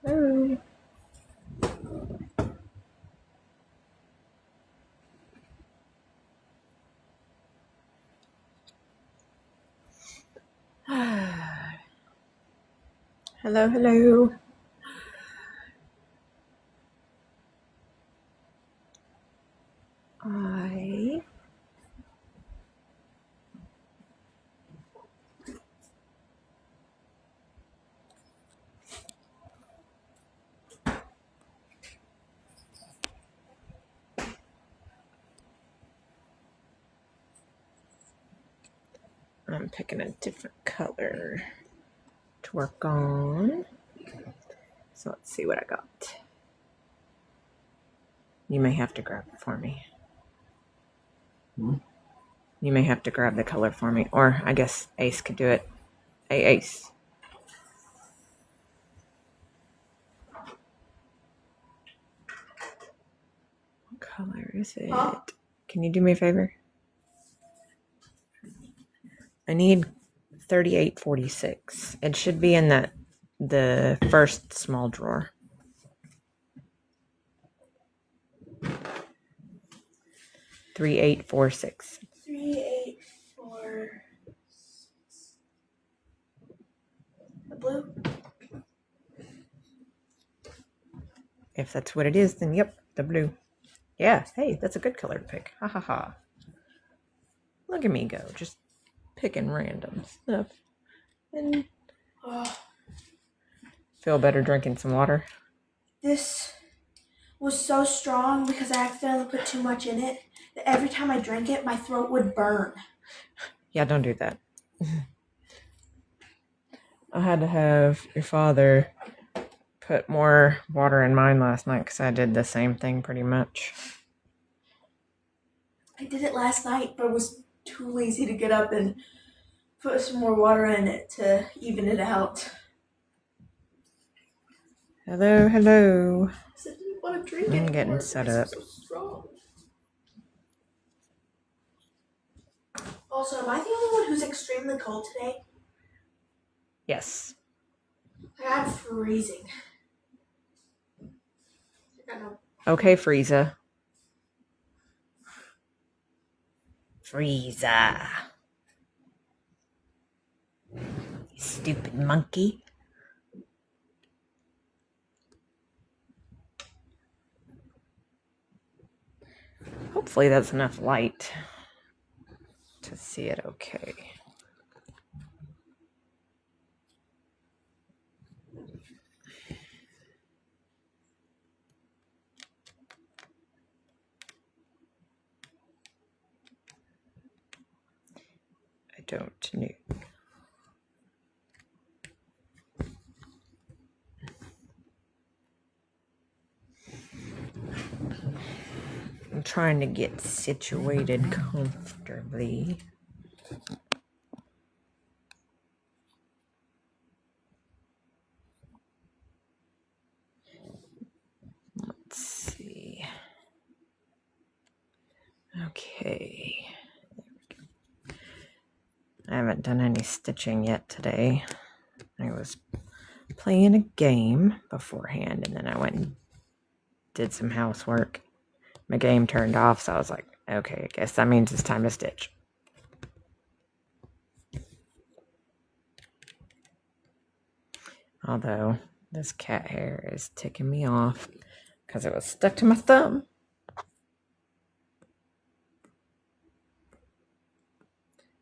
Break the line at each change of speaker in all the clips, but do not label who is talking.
Hello. Hello, hello. I'm picking a different color to work on. So let's see what I got. You may have to grab it for me. You may have to grab the color for me, or I guess Ace could do it. Hey, Ace. What color is it? Huh? Can you do me a favor? I need 3846. It should be in the first small drawer. 3846.
3846. The blue?
If that's what it is, then yep, the blue. Yeah, hey, that's a good color to pick. Ha ha ha. Look at me go, just picking random stuff. And feel better drinking some water.
This was so strong because I accidentally put too much in it that every time I drank it, my throat would burn.
Yeah, don't do that. I had to have your father put more water in mine last night because I did the same thing pretty much.
I did it last night, but was too lazy to get up and put some more water in it to even it out.
Hello, hello.
I didn't want to drink it.
I'm getting set up.
So strong. Also, am I the only one who's extremely cold today?
Yes.
I'm freezing.
Okay, Frieza. Frieza. You stupid monkey. Hopefully that's enough light to see it okay. I don't know. I'm trying to get situated comfortably. Let's see. Okay. I haven't done any stitching yet today. I was playing a game beforehand, and then I went and did some housework. My game turned off, so I was like, okay, I guess that means it's time to stitch. Although this cat hair is ticking me off because it was stuck to my thumb.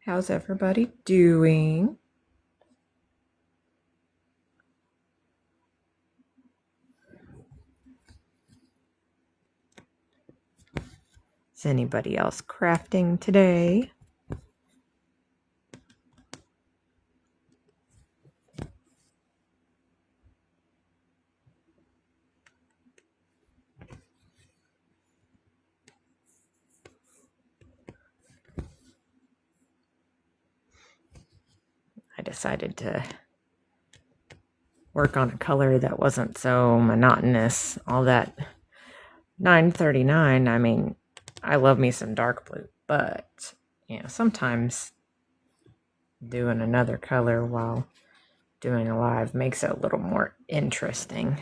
How's everybody doing? Is anybody else crafting today? I decided to work on a color that wasn't so monotonous. All that 939, I mean, I love me some dark blue, but you know, sometimes doing another color while doing a live makes it a little more interesting,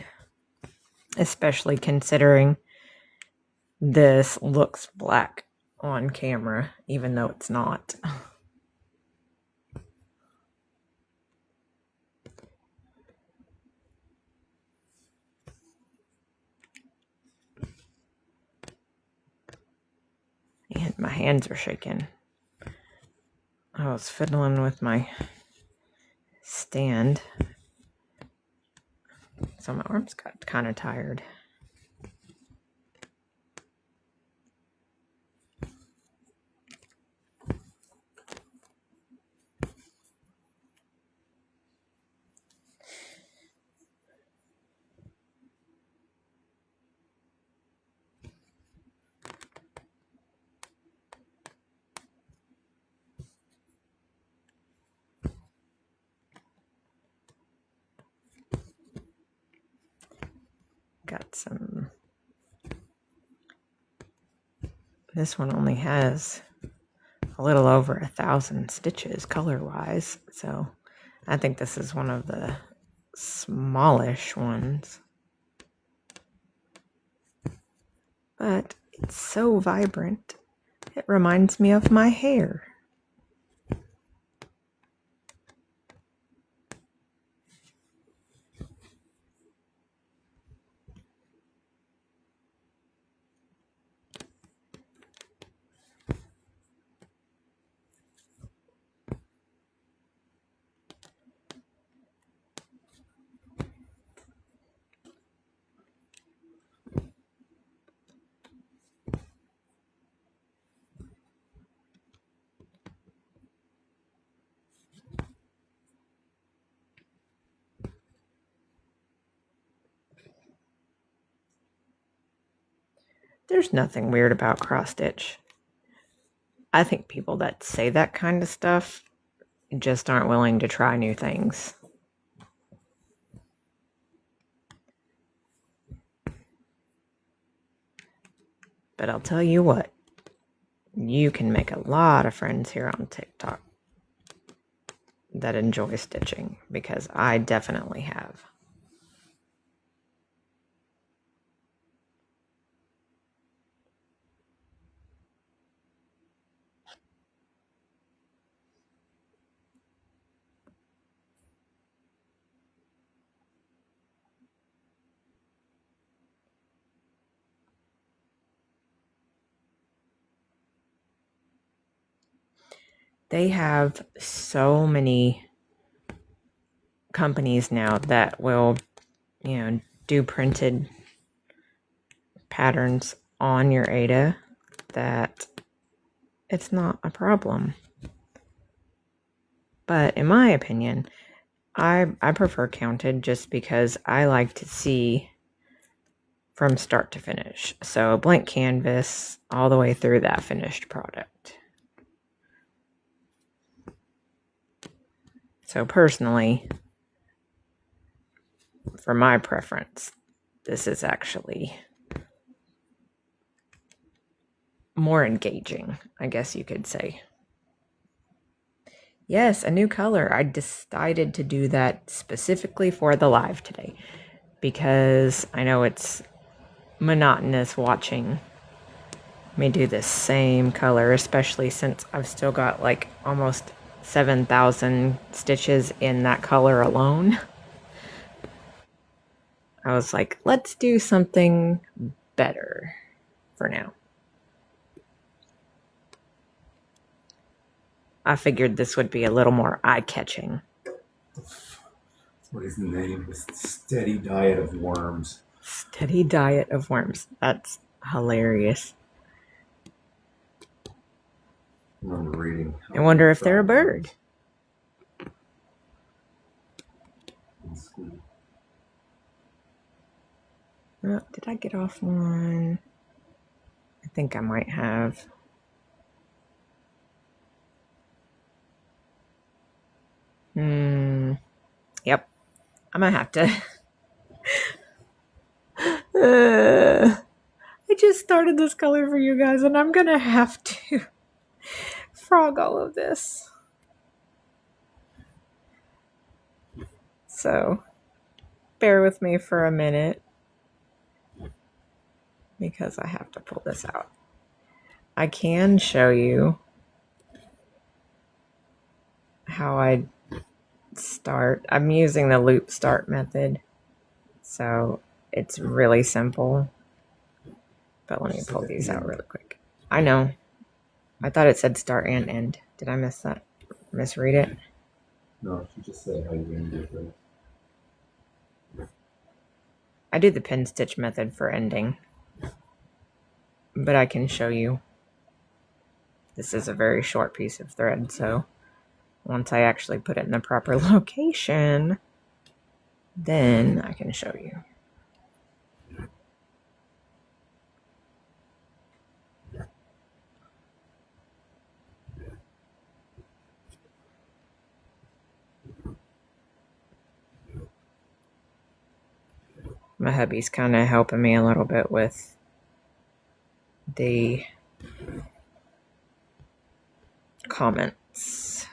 especially considering this looks black on camera, even though it's not. And my hands are shaking. I was fiddling with my stand, so my arms got kind of tired. Got some. This one only has a little over 1,000 stitches color-wise, so I think this is one of the smallish ones. But it's so vibrant. It reminds me of my hair. There's nothing weird about cross stitch. I think people that say that kind of stuff just aren't willing to try new things. But I'll tell you what, you can make a lot of friends here on TikTok that enjoy stitching, because I definitely have. They have so many companies now that will, do printed patterns on your Aida that it's not a problem. But in my opinion, I prefer counted just because I like to see from start to finish. So a blank canvas all the way through that finished product. So personally, for my preference, this is actually more engaging, I guess you could say. Yes, a new color. I decided to do that specifically for the live today because I know it's monotonous watching me do this same color, especially since I've still got like almost 7,000 stitches in that color alone. I was like, let's do something better for now. I figured this would be a little more eye-catching.
What is the name? Steady Diet of Worms.
Steady Diet of Worms. That's hilarious.
I remember reading.
I wonder if they're a bird. Oh, did I get off one? I think I might have. Yep. I'm gonna have to. I just started this color for you guys, and I'm gonna have to frog all of this. So bear with me for a minute because I have to pull this out. I can show you how I start. I'm using the loop start method, so it's really simple. But let me pull these out really quick. I know. I thought it said start and end. Did I miss that? Misread it?
No, she just said how you end it.
I do the pin stitch method for ending, but I can show you. This is a very short piece of thread, so once I actually put it in the proper location, then I can show you. My hubby's kind of helping me a little bit with the comments.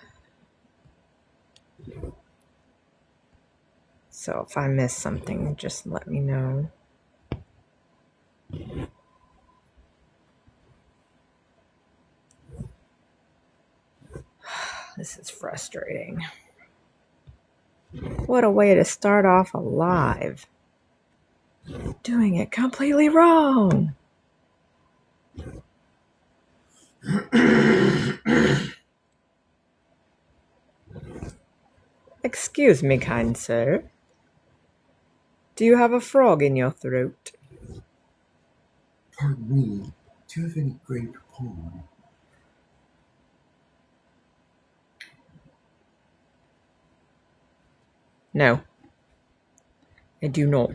So if I miss something, just let me know. This is frustrating. What a way to start off a live. Doing it completely wrong. Excuse me, kind sir. Do you have a frog in your throat?
Pardon me, do you have any great poem?
No, I do not.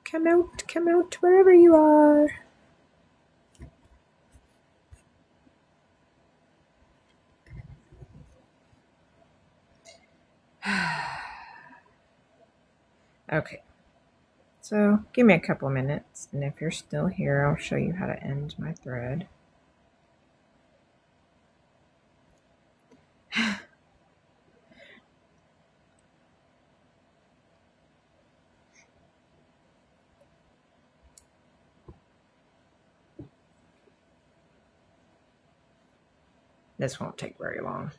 Come out, wherever you are. Okay, so give me a couple of minutes, and if you're still here, I'll show you how to end my thread. This won't take very long.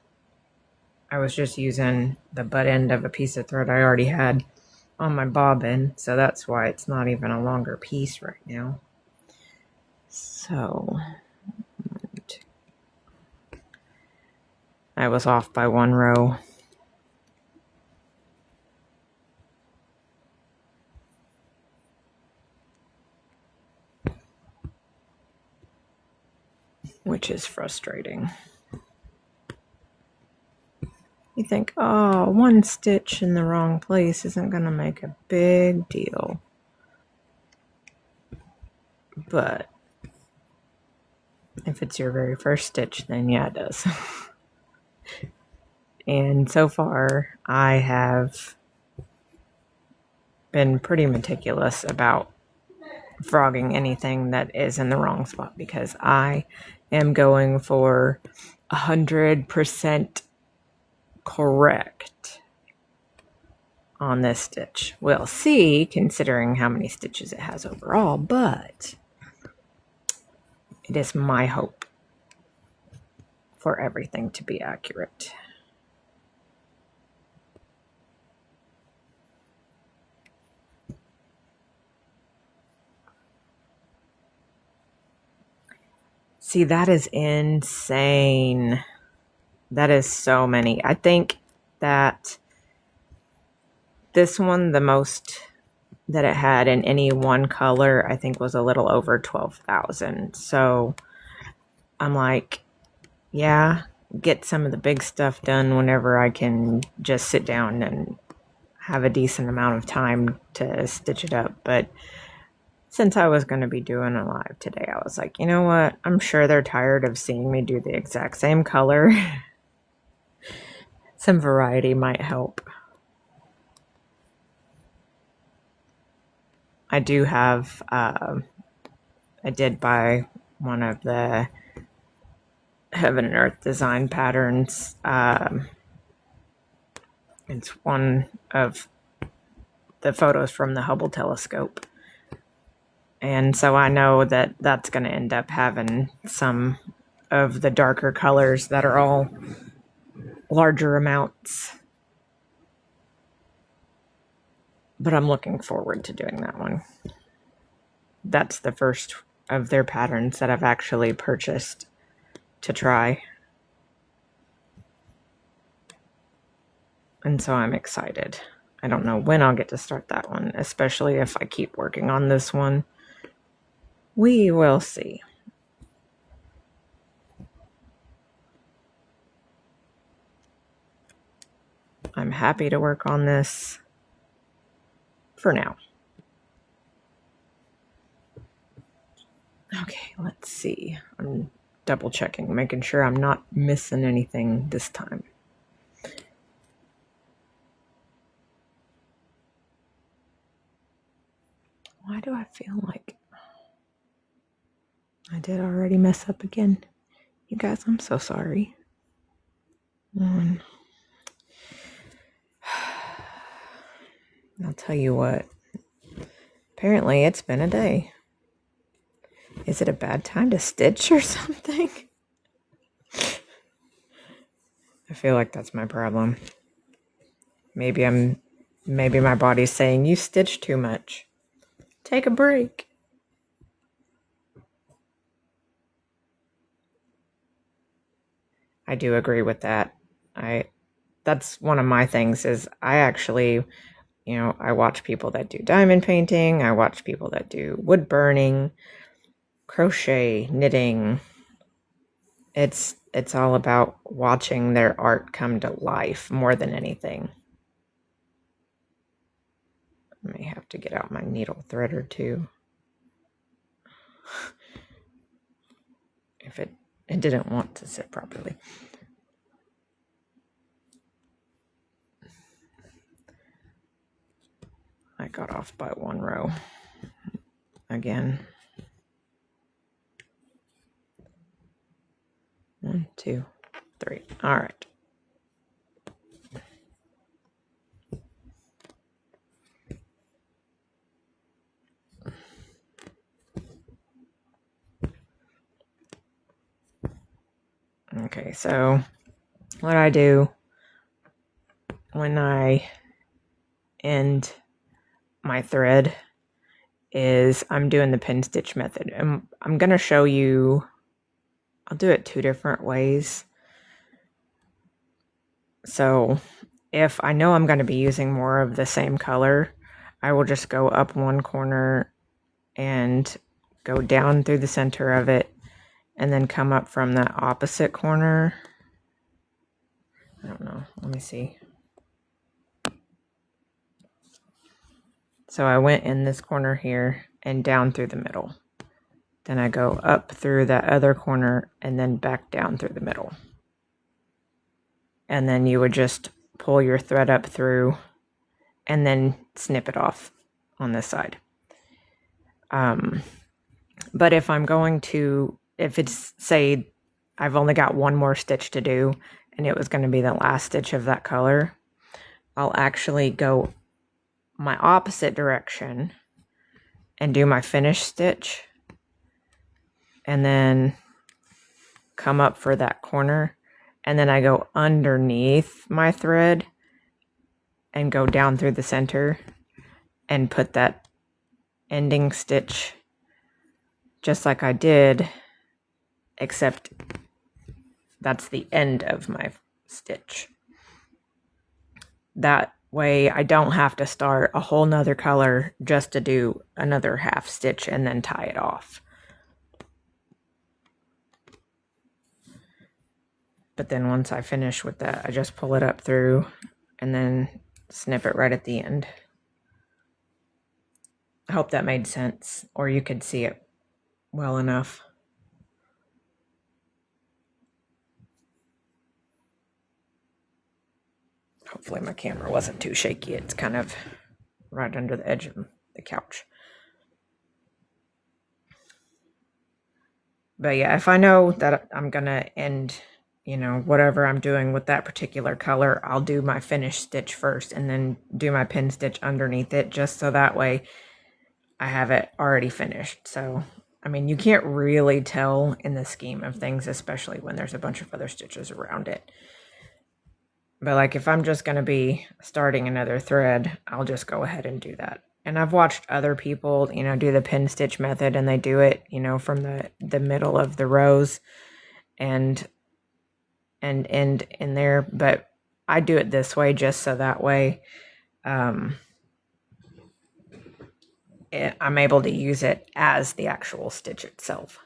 I was just using the butt end of a piece of thread I already had on my bobbin, so that's why it's not even a longer piece right now. So I was off by one row. Which is frustrating. You think, oh, one stitch in the wrong place isn't going to make a big deal. But if it's your very first stitch, then yeah, it does. And so far, I have been pretty meticulous about frogging anything that is in the wrong spot because I am going for 100% correct on this stitch. We'll see, considering how many stitches it has overall, but it is my hope for everything to be accurate. See, that is insane. That is so many. I think that this one, the most that it had in any one color, I think was a little over 12,000. So I'm like, yeah, get some of the big stuff done whenever I can just sit down and have a decent amount of time to stitch it up. But since I was going to be doing a live today, I was like, you know what? I'm sure they're tired of seeing me do the exact same color. Some variety might help. I do have, I did buy one of the Heaven and Earth Design Patterns. It's one of the photos from the Hubble telescope. And so I know that that's going to end up having some of the darker colors that are all larger amounts. But I'm looking forward to doing that one. That's the first of their patterns that I've actually purchased to try. And so I'm excited. I don't know when I'll get to start that one, especially if I keep working on this one. We will see. I'm happy to work on this for now. Okay, let's see. I'm double checking, making sure I'm not missing anything this time. Why do I feel like I did already mess up again? You guys, I'm so sorry. I'll tell you what. Apparently, it's been a day. Is it a bad time to stitch or something? I feel like that's my problem. Maybe my body's saying, you stitch too much. Take a break. I do agree with that. That's one of my things is I actually, I watch people that do diamond painting. I watch people that do wood burning, crochet, knitting. It's all about watching their art come to life more than anything. I may have to get out my needle threader too. If it didn't want to sit properly. I got off by one row again. 1, 2, 3. All right. Okay, so what I do when I end my thread is I'm doing the pin stitch method. And I'm going to show you, I'll do it 2 different ways. So if I know I'm going to be using more of the same color, I will just go up one corner and go down through the center of it and then come up from that opposite corner. I don't know. Let me see. So I went in this corner here and down through the middle. Then I go up through that other corner and then back down through the middle. And then you would just pull your thread up through and then snip it off on this side. But if I'm going to, if it's, say, I've only got one more stitch to do and it was going to be the last stitch of that color, I'll actually go my opposite direction and do my finished stitch and then come up for that corner, and then I go underneath my thread and go down through the center and put that ending stitch just like I did, except that's the end of my stitch. That way I don't have to start a whole nother color just to do another half stitch and then tie it off. But then once I finish with that, I just pull it up through and then snip it right at the end. I hope that made sense, or you could see it well enough. Hopefully my camera wasn't too shaky. It's kind of right under the edge of the couch. But yeah, if I know that I'm going to end, whatever I'm doing with that particular color, I'll do my finished stitch first and then do my pin stitch underneath it, just so that way I have it already finished. So, I mean, you can't really tell in the scheme of things, especially when there's a bunch of other stitches around it. But like if I'm just going to be starting another thread, I'll just go ahead and do that. And I've watched other people, do the pin stitch method, and they do it, from the middle of the rows and end in there. But I do it this way just so that way I'm able to use it as the actual stitch itself.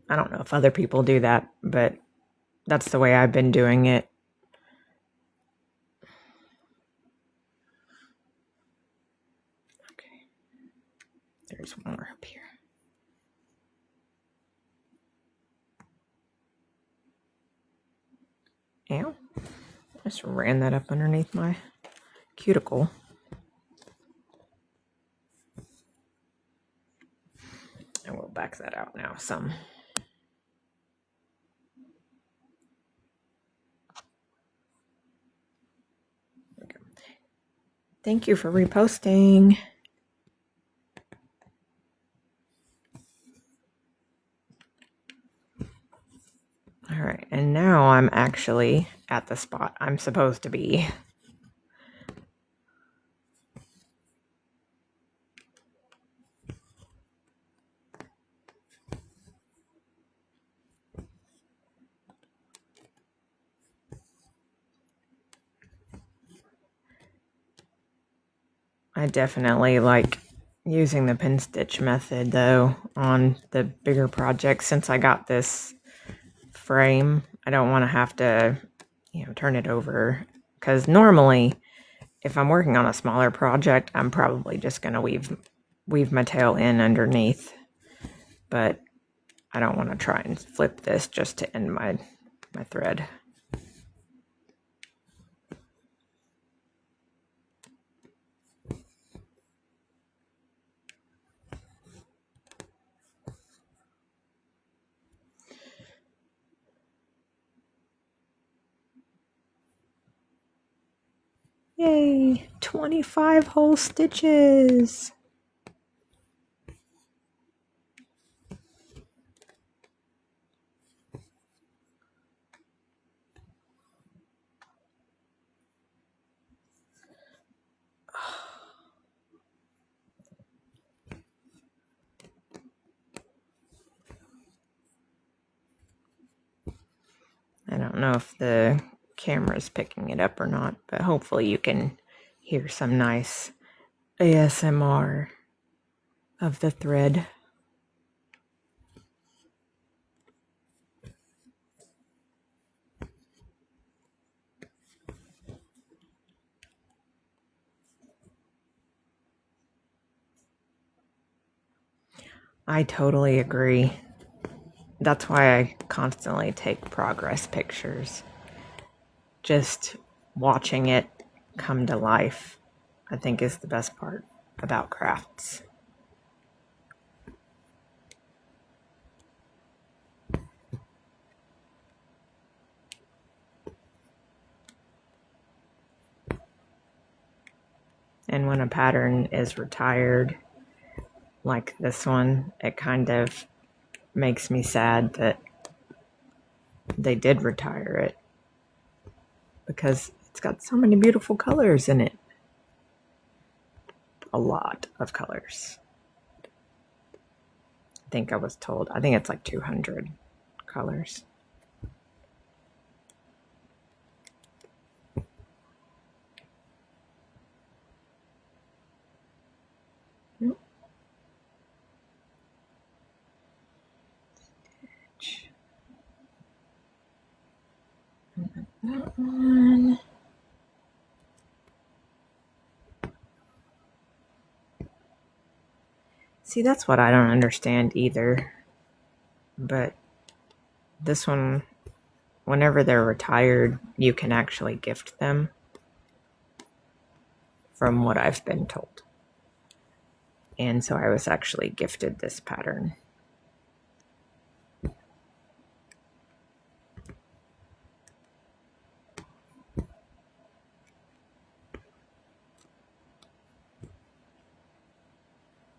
I don't know if other people do that, but that's the way I've been doing it. Okay. There's one more up here. Ow. I just ran that up underneath my cuticle. And we'll back that out now some. Thank you for reposting. All right, and now I'm actually at the spot I'm supposed to be. I definitely like using the pin stitch method though on the bigger projects. Since I got this frame, I don't want to have to, turn it over, because normally if I'm working on a smaller project, I'm probably just going to weave my tail in underneath, but I don't want to try and flip this just to end my thread. Yay, 25 whole stitches. I don't know if the camera's picking it up or not, but hopefully you can hear some nice ASMR of the thread. I totally agree. That's why I constantly take progress pictures. Just watching it come to life, I think, is the best part about crafts. And when a pattern is retired, like this one, it kind of makes me sad that they did retire it, because it's got so many beautiful colors in it. A lot of colors. I think it's like 200 colors. That one. See, that's what I don't understand either. But this one, whenever they're retired, you can actually gift them, from what I've been told. And so I was actually gifted this pattern.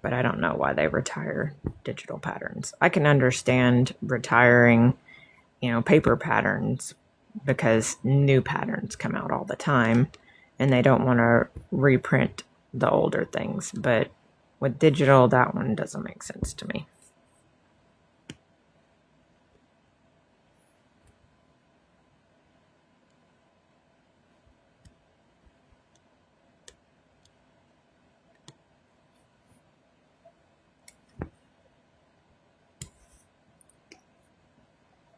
But I don't know why they retire digital patterns. I can understand retiring, paper patterns because new patterns come out all the time and they don't want to reprint the older things. But with digital, that one doesn't make sense to me.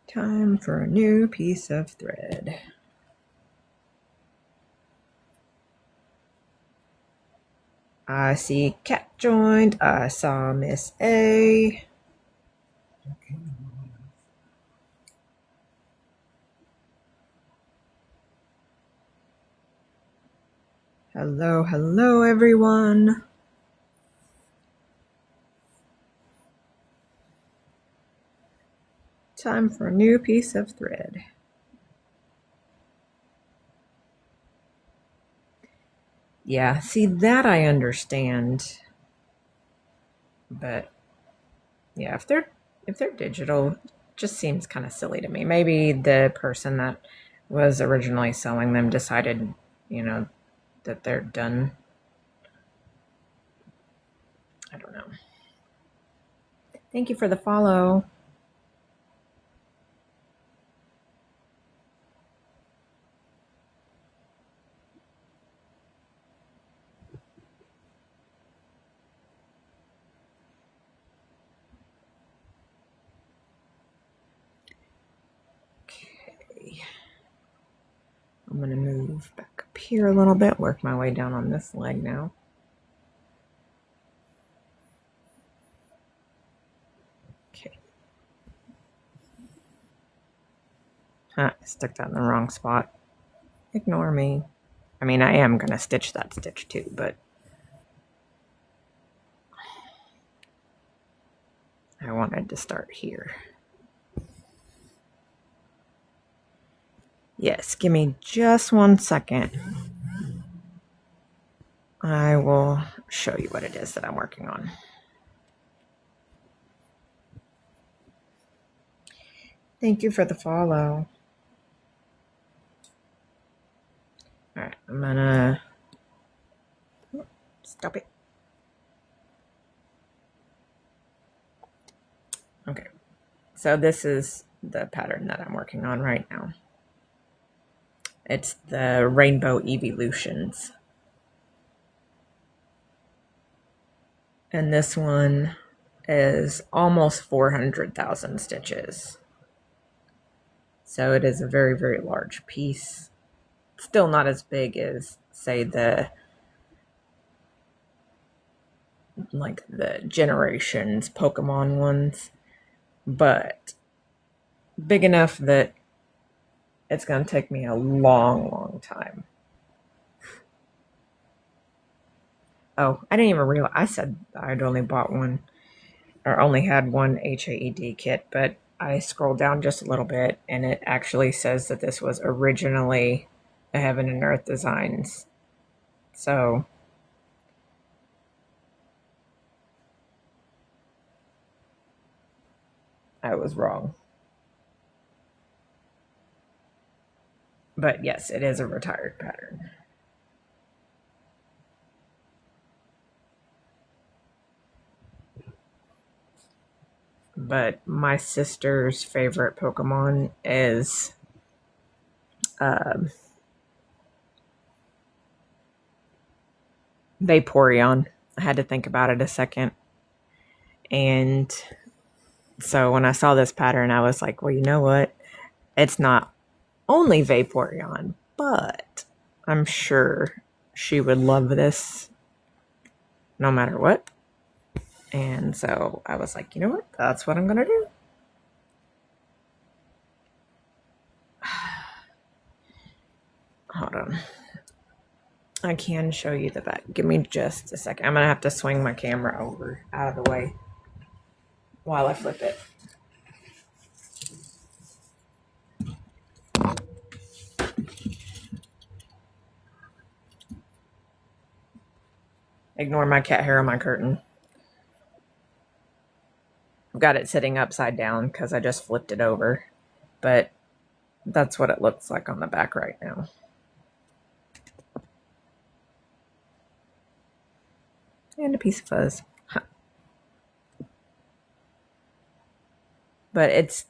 Time for a new piece of thread. I see Kat joined. I saw Miss A. Hello, everyone. Time for a new piece of thread. Yeah, see, that I understand. But yeah, if they're digital, it just seems kind of silly to me. Maybe the person that was originally selling them decided, that they're done. I don't know. Thank you for the follow. Okay. I'm going to move back up here a little bit, work my way down on this leg now. Okay. I stuck that in the wrong spot. Ignore me. I mean, I am going to stitch that stitch too, but I wanted to start here. Yes, give me just 1 second. I will show you what it is that I'm working on. Thank you for the follow. All right, I'm gonna stop it. Okay, so this is the pattern that I'm working on right now. It's the Rainbow Evolutions. And this one is almost 400,000 stitches. So it is a very, very large piece. Still not as big as, say, the Generations Pokemon ones, but big enough that it's going to take me a long, long time. Oh, I didn't even realize. I said I'd only bought one, or only had one HAED kit, but I scrolled down just a little bit, and it actually says that this was originally a Heaven and Earth Designs. So I was wrong. But yes, it is a retired pattern. But my sister's favorite Pokemon is Vaporeon. I had to think about it a second. And so when I saw this pattern, I was like, well, you know what? It's not only Vaporeon, but I'm sure she would love this no matter what. And so I was like, you know what? That's what I'm going to do. Hold on. I I can show you the back. Give me just a second. I'm going to have to swing my camera over out of the way while I flip it. Ignore my cat hair on my curtain. I've got it sitting upside down because I just flipped it over. But that's what it looks like on the back right now. And a piece of fuzz. Huh. But it's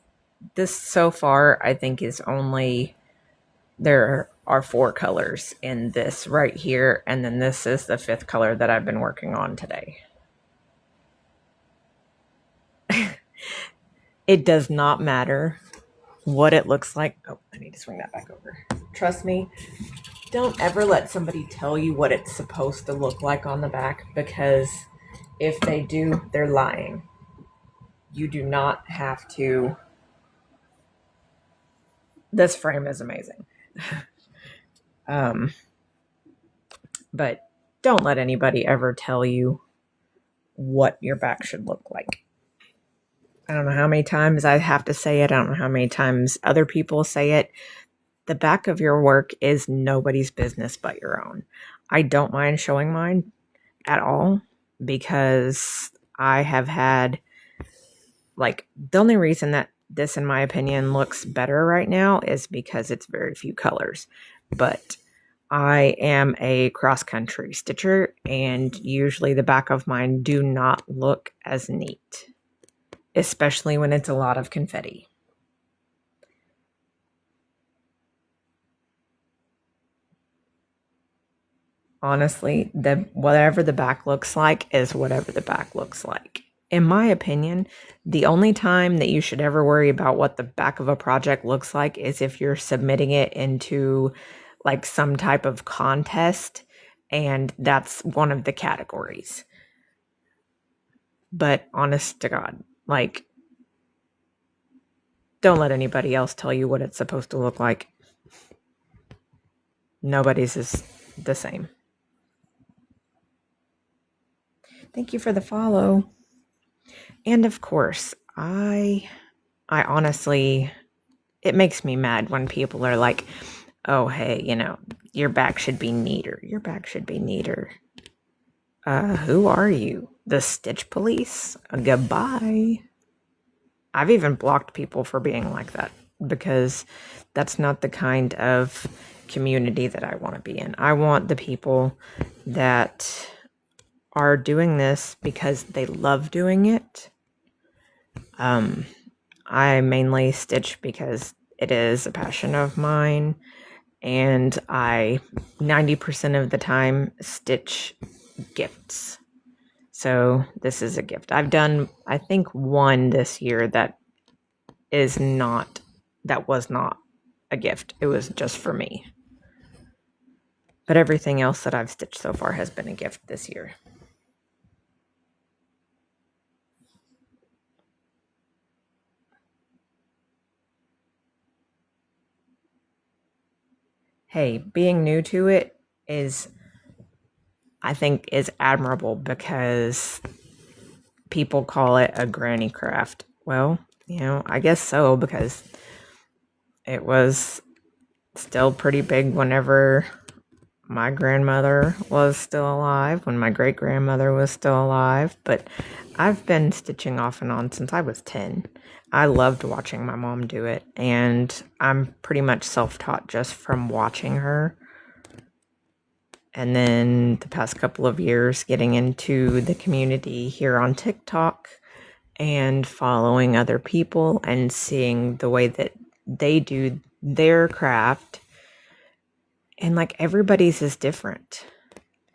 this so far, I think, is only, there are 4 colors in this right here. And then this is the 5th color that I've been working on today. It does not matter what it looks like. Oh, I need to swing that back over. Trust me, don't ever let somebody tell you what it's supposed to look like on the back, because if they do, they're lying. You do not have to. This frame is amazing. But don't let anybody ever tell you what your back should look like. I don't know how many times I have to say it. I don't know how many times other people say it. The back of your work is nobody's business but your own. I don't mind showing mine at all, because I have had, like, the only reason that this, in my opinion, looks better right now is because it's very few colors. But I am a cross-country stitcher, and usually the back of mine do not look as neat, especially when it's a lot of confetti. Honestly, whatever the back looks like is whatever the back looks like. In my opinion, the only time that you should ever worry about what the back of a project looks like is if you're submitting it into like some type of contest, and that's one of the categories. But honest to God, like, don't let anybody else tell you what it's supposed to look like. Nobody's is the same. Thank you for the follow. And of course, I honestly, it makes me mad when people are like, oh, hey, your back should be neater. Your back should be neater. Who are you? The Stitch Police? Goodbye. I've even blocked people for being like that, because that's not the kind of community that I want to be in. I want the people that are doing this because they love doing it. I mainly stitch because it is a passion of mine, and I 90% of the time stitch gifts. So this is a gift. I've done, I think, one this year that was not a gift. It was just for me. But everything else that I've stitched so far has been a gift this year. Hey, being new to it is admirable, because people call it a granny craft. Well, I guess so, because it was still pretty big whenever my grandmother was still alive, when my great-grandmother was still alive. But I've been stitching off and on since I was 10. I loved watching my mom do it, and I'm pretty much self-taught just from watching her. And then the past couple of years getting into the community here on TikTok and following other people and seeing the way that they do their craft. And like, everybody's is different.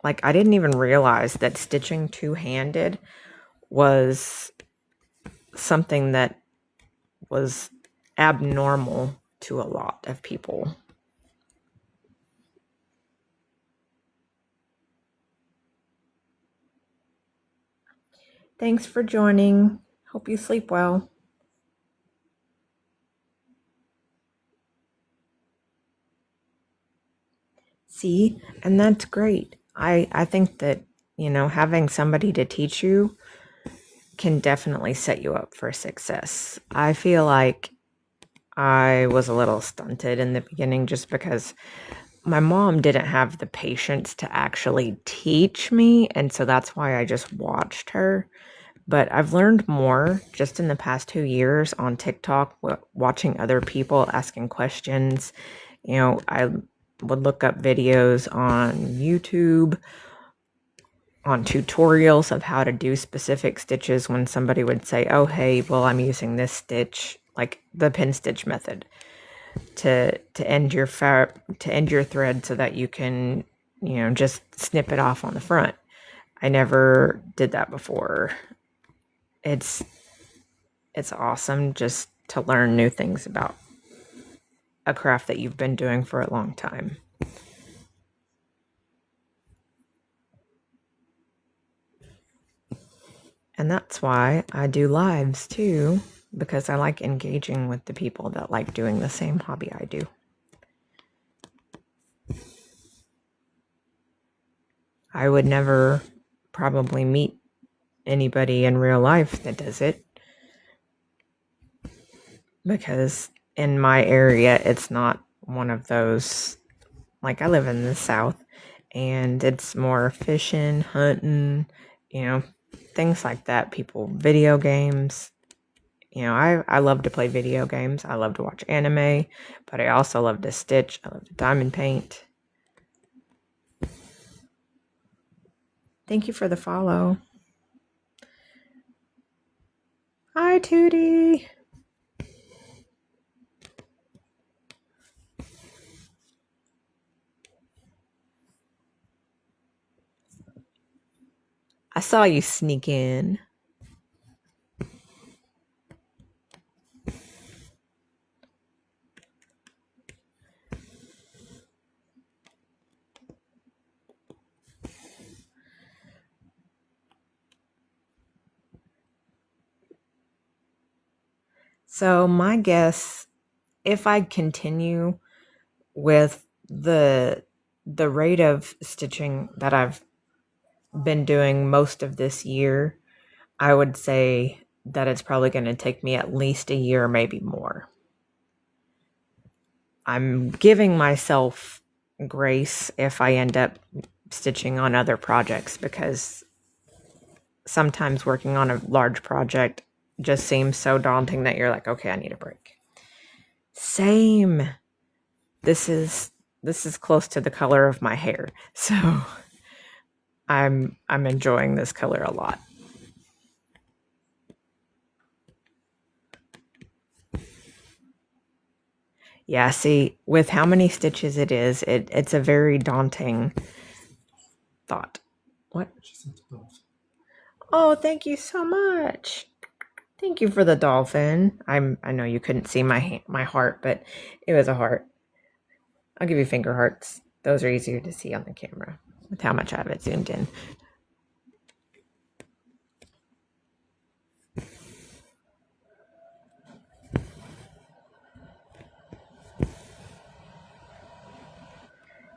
Like, I didn't even realize that stitching two-handed was something that was abnormal to a lot of people. Thanks for joining. Hope you sleep well. See, and that's great. I think that, having somebody to teach you can definitely set you up for success. I feel like I was a little stunted in the beginning just because my mom didn't have the patience to actually teach me, and so that's why I just watched her. But I've learned more just in the past 2 years on TikTok, watching other people asking questions. I would look up videos on YouTube on tutorials of how to do specific stitches when somebody would say, oh, hey, well, I'm using this stitch, like the pin stitch method, to end your thread so that you can, just snip it off on the front. I never did that before. It's awesome just to learn new things about a craft that you've been doing for a long time. And that's why I do lives too, because I like engaging with the people that like doing the same hobby I do. I would never probably meet anybody in real life that does it, because in my area, it's not one of those, like I live in the South, and it's more fishing, hunting, things like that. People, video games. I love to play video games. I love to watch anime, but I also love to stitch. I love to diamond paint. Thank you for the follow. Hi, Tootie. I saw you sneak in. So my guess, if I continue with the rate of stitching that I've been doing most of this year, I would say that it's probably going to take me at least a year, maybe more. I'm giving myself grace if I end up stitching on other projects, because sometimes working on a large project just seems so daunting that you're like, okay, I need a break. Same. This is close to the color of my hair, so I'm enjoying this color a lot. Yeah, see, with how many stitches it is, it's a very daunting thought. What? Oh, thank you so much. Thank you for the dolphin. I know you couldn't see my heart, but it was a heart. I'll give you finger hearts. Those are easier to see on the camera with how much I have it zoomed in.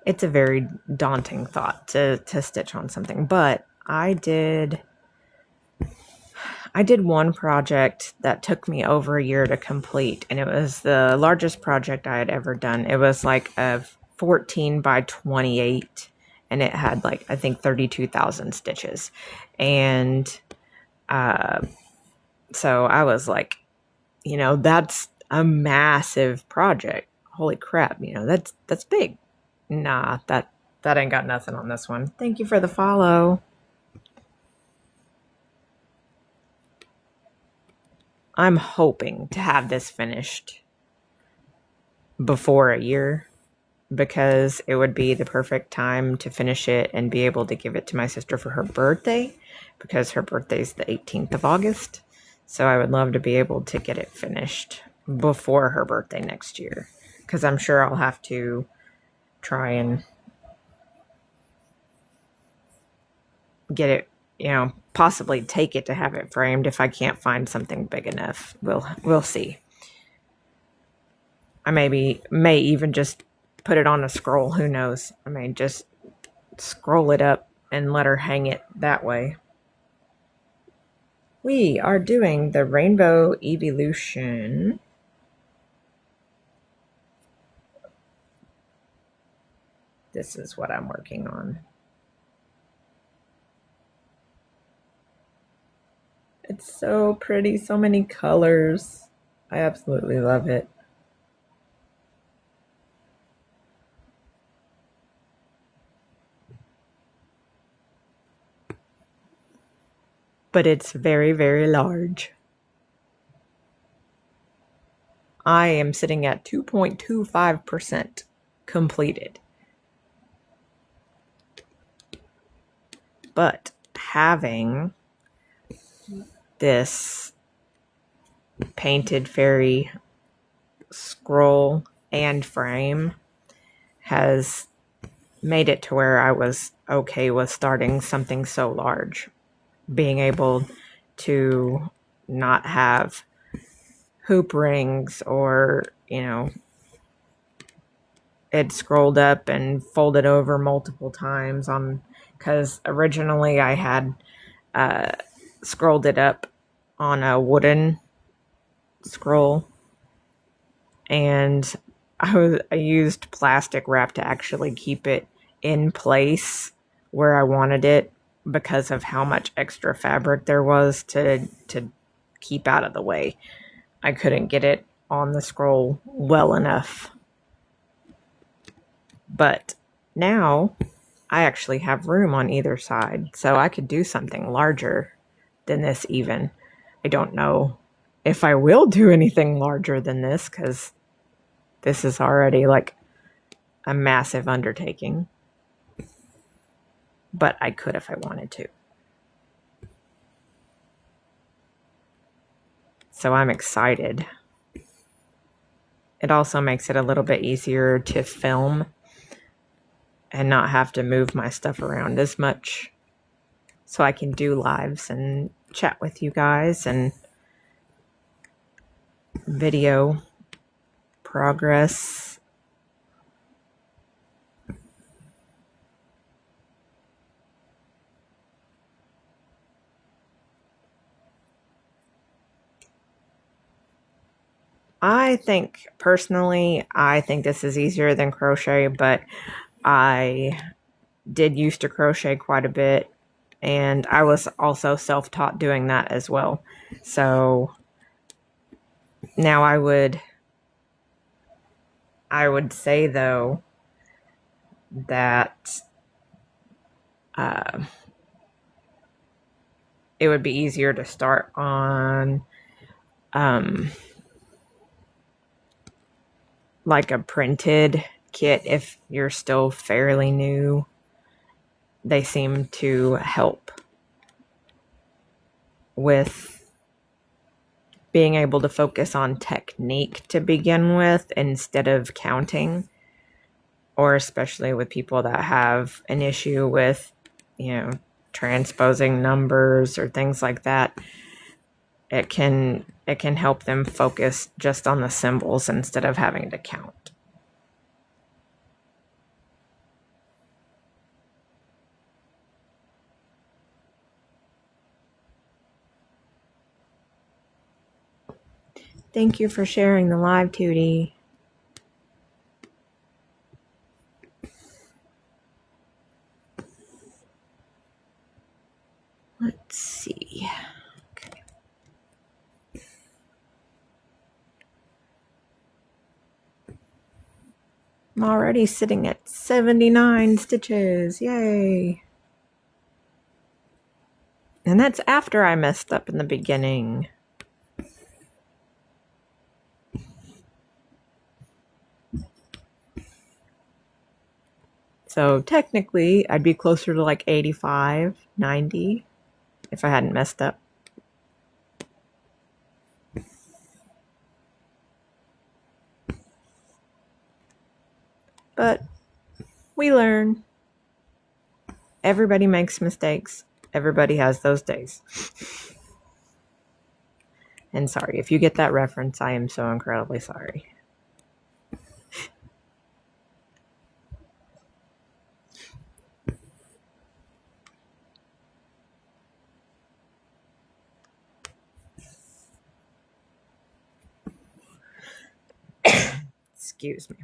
It's a very daunting thought to stitch on something, but I did one project that took me over a year to complete, and it was the largest project I had ever done. It was like a 14 by 28, and it had like, I think 32,000 stitches. And so I was like, that's a massive project. Holy crap, that's big. Nah, that ain't got nothing on this one. Thank you for the follow. I'm hoping to have this finished before a year, because it would be the perfect time to finish it and be able to give it to my sister for her birthday, because her birthday is the 18th of August. So I would love to be able to get it finished before her birthday next year, because I'm sure I'll have to try and get it, possibly take it to have it framed if I can't find something big enough. We'll see. I may even just put it on a scroll. Who knows? I mean, just scroll it up and let her hang it that way. We are doing the Rainbow Evolution. This is what I'm working on. It's so pretty, so many colors. I absolutely love it. But it's very, very large. I am sitting at 2.25% completed. But having this painted fairy scroll and frame has made it to where I was okay with starting something so large. Being able to not have hoop rings or, it scrolled up and folded over multiple times because originally I had scrolled it up on a wooden scroll, and I used plastic wrap to actually keep it in place where I wanted it because of how much extra fabric there was to keep out of the way. I couldn't get it on the scroll well enough. But now I actually have room on either side, so I could do something larger than this even. I don't know if I will do anything larger than this because this is already like a massive undertaking. But I could if I wanted to. So I'm excited. It also makes it a little bit easier to film and not have to move my stuff around as much. So I can do lives and chat with you guys and video progress. I think this is easier than crochet, but I did used to crochet quite a bit, and I was also self-taught doing that as well. So now I would say though that it would be easier to start on like a printed kit if you're still fairly new. They seem to help with being able to focus on technique to begin with instead of counting, or especially with people that have an issue with, transposing numbers or things like that. It can help them focus just on the symbols instead of having to count. Thank you for sharing the live, Tootie. Let's see. Okay. I'm already sitting at 79 stitches. Yay. And that's after I messed up in the beginning. So technically, I'd be closer to like 85, 90 if I hadn't messed up. But we learn. Everybody makes mistakes. Everybody has those days. And sorry, if you get that reference, I am so incredibly sorry. Excuse me.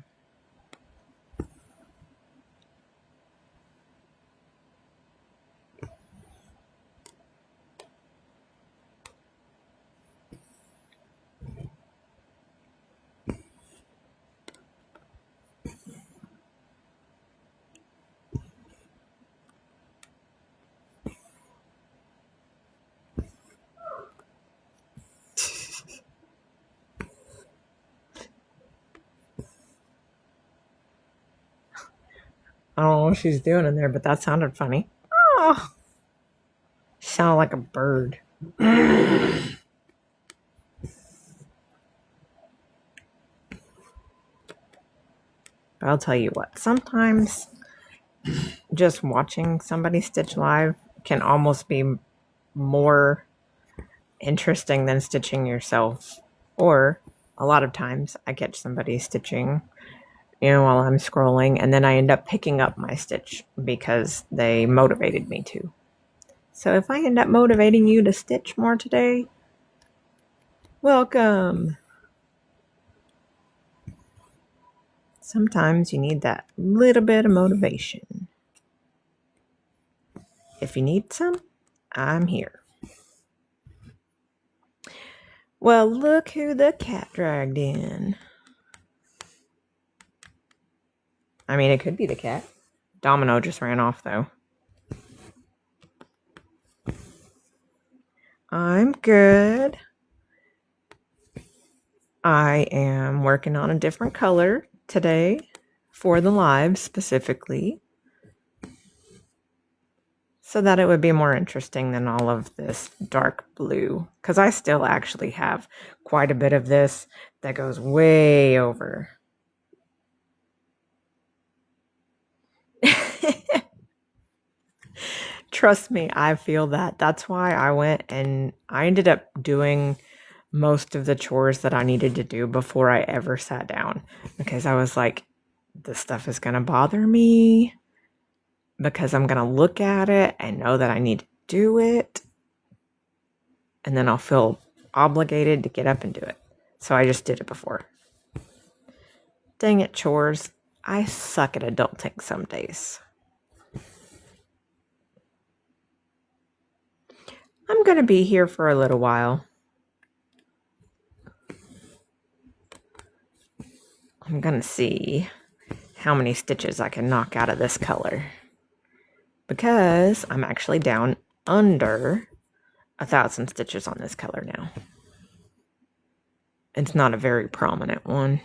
I don't know what she's doing in there, but that sounded funny. Oh, she sounded like a bird. I'll tell you what, sometimes just watching somebody stitch live can almost be more interesting than stitching yourself. Or a lot of times I catch somebody stitching, while I'm scrolling, and then I end up picking up my stitch because they motivated me to. So if I end up motivating you to stitch more today, welcome. Sometimes you need that little bit of motivation. If you need some, I'm here. Well, look who the cat dragged in. I mean, it could be the cat. Domino just ran off, though. I'm good. I am working on a different color today for the live specifically, so that it would be more interesting than all of this dark blue, because I still actually have quite a bit of this that goes way over. Trust me, I feel that. That's why I went and I ended up doing most of the chores that I needed to do before I ever sat down, because I was like, this stuff is going to bother me because I'm going to look at it and know that I need to do it, and then I'll feel obligated to get up and do it. So I just did it before. Dang it, chores. I suck at adulting some days. I'm going to be here for a little while. I'm going to see how many stitches I can knock out of this color, because I'm actually down under 1,000 stitches on this color now. It's not a very prominent one,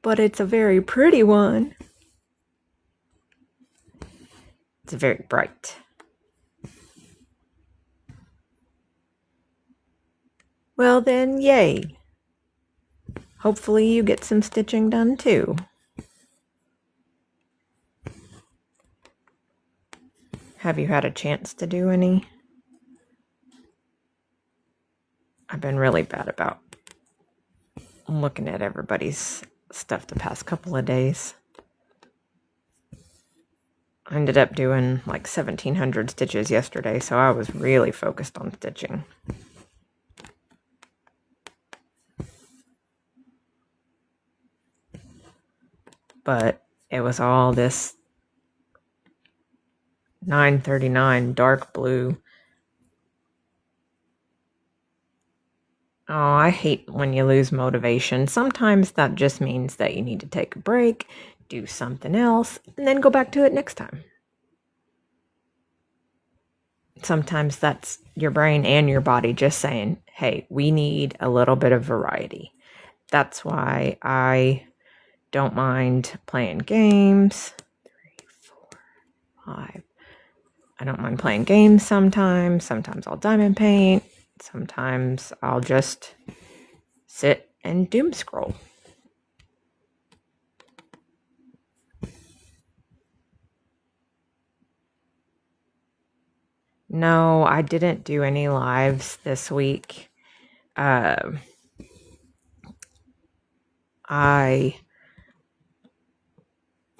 but it's a very pretty one. It's very bright. Well then, yay. Hopefully you get some stitching done too. Have you had a chance to do any? I've been really bad about looking at everybody's stuff the past couple of days. I ended up doing like 1,700 stitches yesterday, so I was really focused on stitching. But it was all this 939 dark blue. Oh, I hate when you lose motivation. Sometimes that just means that you need to take a break, do something else, and then go back to it next time. Sometimes that's your brain and your body just saying, hey, we need a little bit of variety. That's why I don't mind playing games. 3, 4, 5. I don't mind playing games sometimes. Sometimes I'll diamond paint. Sometimes I'll just sit and doom scroll. No, I didn't do any lives this week. I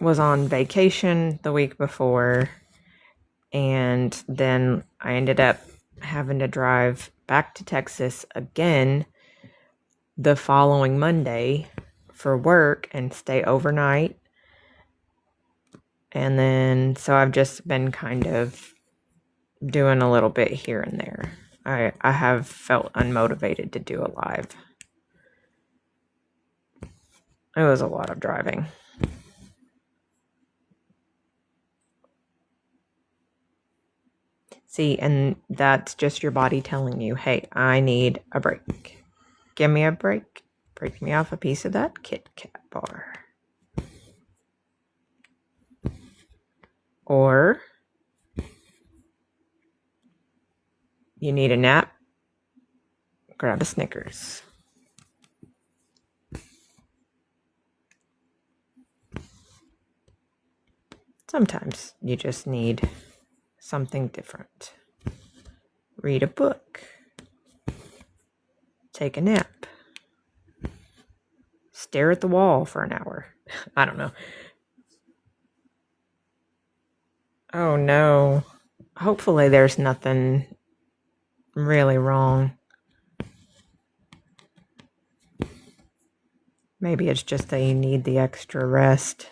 was on vacation the week before, and then I ended up having to drive back to Texas again the following Monday for work and stay overnight. And then, so I've just been kind of doing a little bit here and there. I have felt unmotivated to do a live. It was a lot of driving. See, and that's just your body telling you, hey, I need a break. Give me a break. Break me off a piece of that Kit Kat bar. Or you need a nap, grab a Snickers. Sometimes you just need something different. Read a book. Take a nap. Stare at the wall for an hour. I don't know. Oh no. Hopefully there's nothing really wrong. Maybe it's just that you need the extra rest.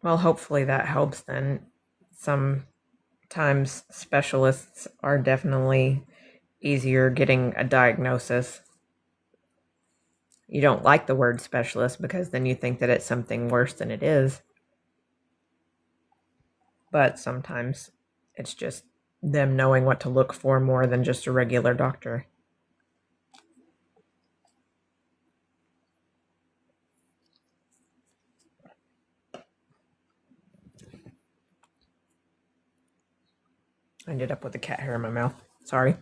Well, hopefully that helps then. Sometimes specialists are definitely easier getting a diagnosis. You don't like the word specialist because then you think that it's something worse than it is. But sometimes it's just them knowing what to look for more than just a regular doctor. I ended up with a cat hair in my mouth. Sorry.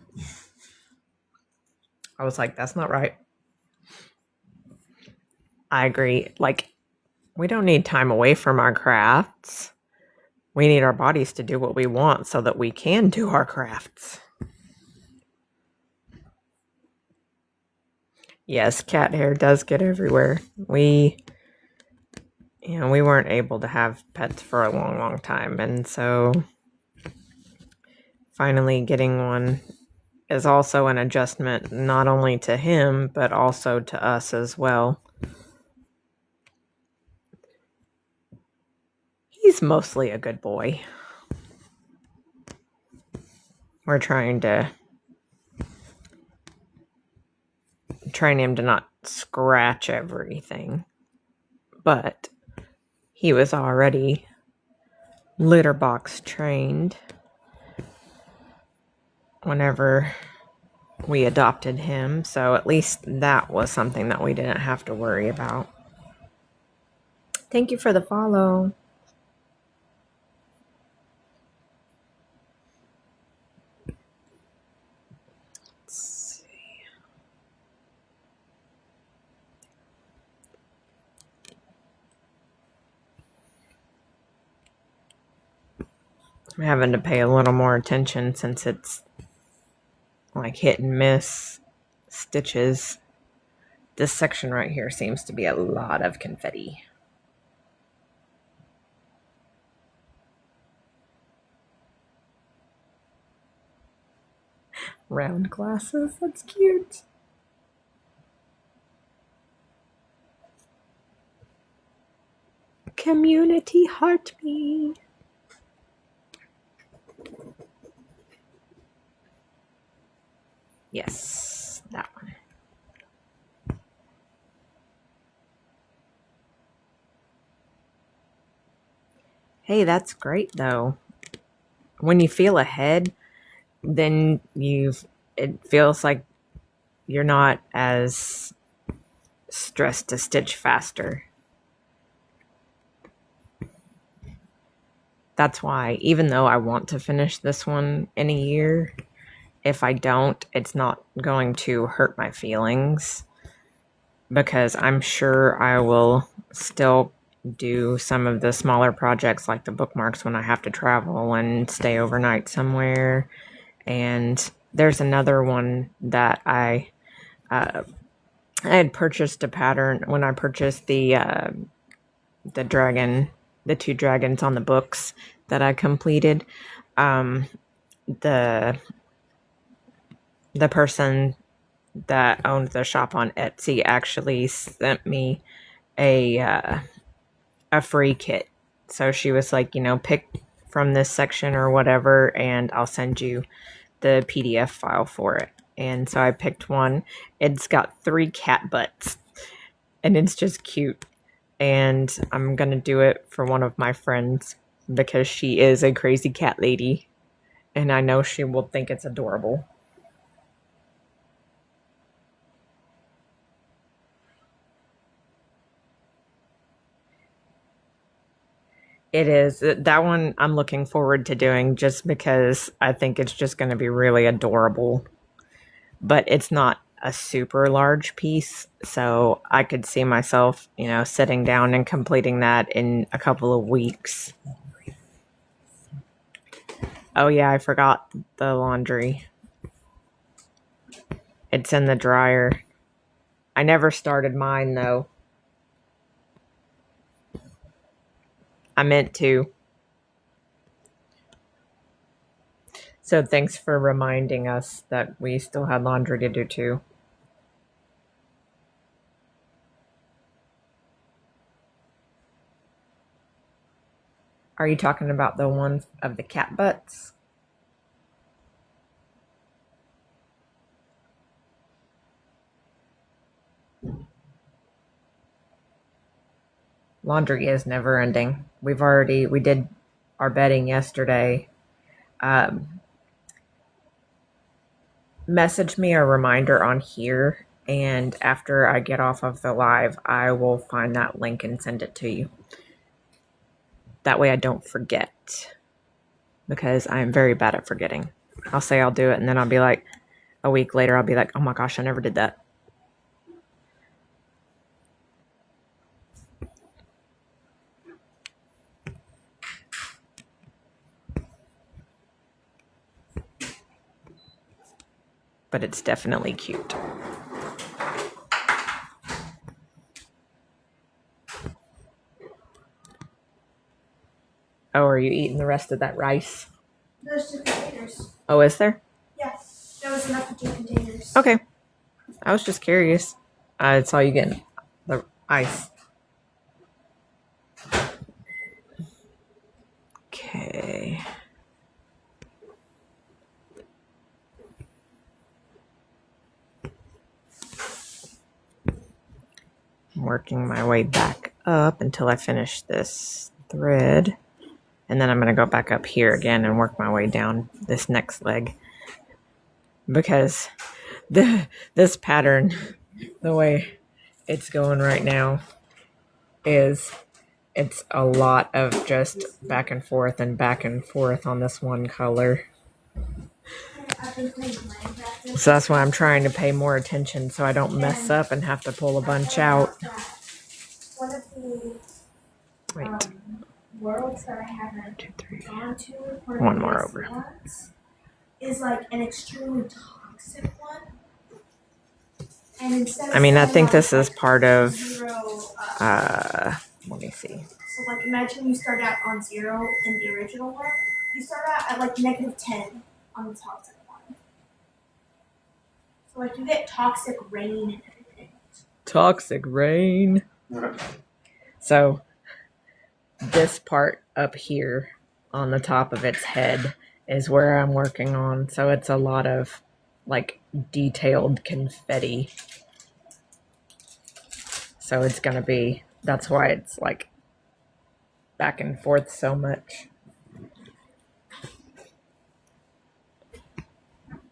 I was like, that's not right. I agree. Like, we don't need time away from our crafts. We need our bodies to do what we want so that we can do our crafts. Yes, cat hair does get everywhere. We weren't able to have pets for a long, long time. And so finally getting one is also an adjustment, not only to him, but also to us as well. He's mostly a good boy. We're trying to train him to not scratch everything. But he was already litter box trained whenever we adopted him. So at least that was something that we didn't have to worry about. Thank you for the follow. I'm having to pay a little more attention since it's like hit and miss stitches. This section right here seems to be a lot of confetti. Round glasses, that's cute. Community heart me. Yes, that one. Hey, that's great though. When you feel ahead, then it feels like you're not as stressed to stitch faster. That's why, even though I want to finish this one in a year, if I don't, it's not going to hurt my feelings because I'm sure I will still do some of the smaller projects like the bookmarks when I have to travel and stay overnight somewhere. And there's another one that I had purchased a pattern when I purchased the dragon, the 2 dragons on the books that I completed. The person that owned the shop on Etsy actually sent me a free kit. So she was like, pick from this section or whatever, and I'll send you the PDF file for it. And so I picked one. It's got 3 cat butts, and it's just cute. And I'm going to do it for one of my friends because she is a crazy cat lady, and I know she will think it's adorable. It is. That one I'm looking forward to doing just because I think it's just going to be really adorable. But it's not a super large piece, so I could see myself, sitting down and completing that in a couple of weeks. Oh yeah, I forgot the laundry. It's in the dryer. I never started mine though. I meant to. So thanks for reminding us that we still had laundry to do too. Are you talking about the one of the cat butts? Laundry is never ending. We did our bedding yesterday. Message me a reminder on here, and after I get off of the live, I will find that link and send it to you. That way I don't forget, because I am very bad at forgetting. I'll say I'll do it, and then I'll be like, a week later, I'll be like, oh my gosh, I never did that. But it's definitely cute. Oh, are you eating the rest of that rice?
There's 2 containers.
Oh, is there?
Yes, there was enough for 2 containers.
Okay. I was just curious. I saw you getting the ice. Okay. I'm working my way back up until I finish this thread. And then I'm going to go back up here again and work my way down this next leg. Because this pattern, the way it's going right now, it's a lot of just back and forth on this one color. So that's why I'm trying to pay more attention so I don't mess up and have to pull a bunch out.
One of the worlds that I haven't gone to,
one more over,
is like an extremely toxic one. And instead of
I think this is part of
0,
let me see.
So like imagine you start out on 0 in the original one. You start out at like -10 on the toxic one. So like you get toxic rain and everything.
Toxic rain. So this part up here on the top of its head is where I'm working on. So it's a lot of like detailed confetti. So it's going to be, that's why it's like back and forth so much.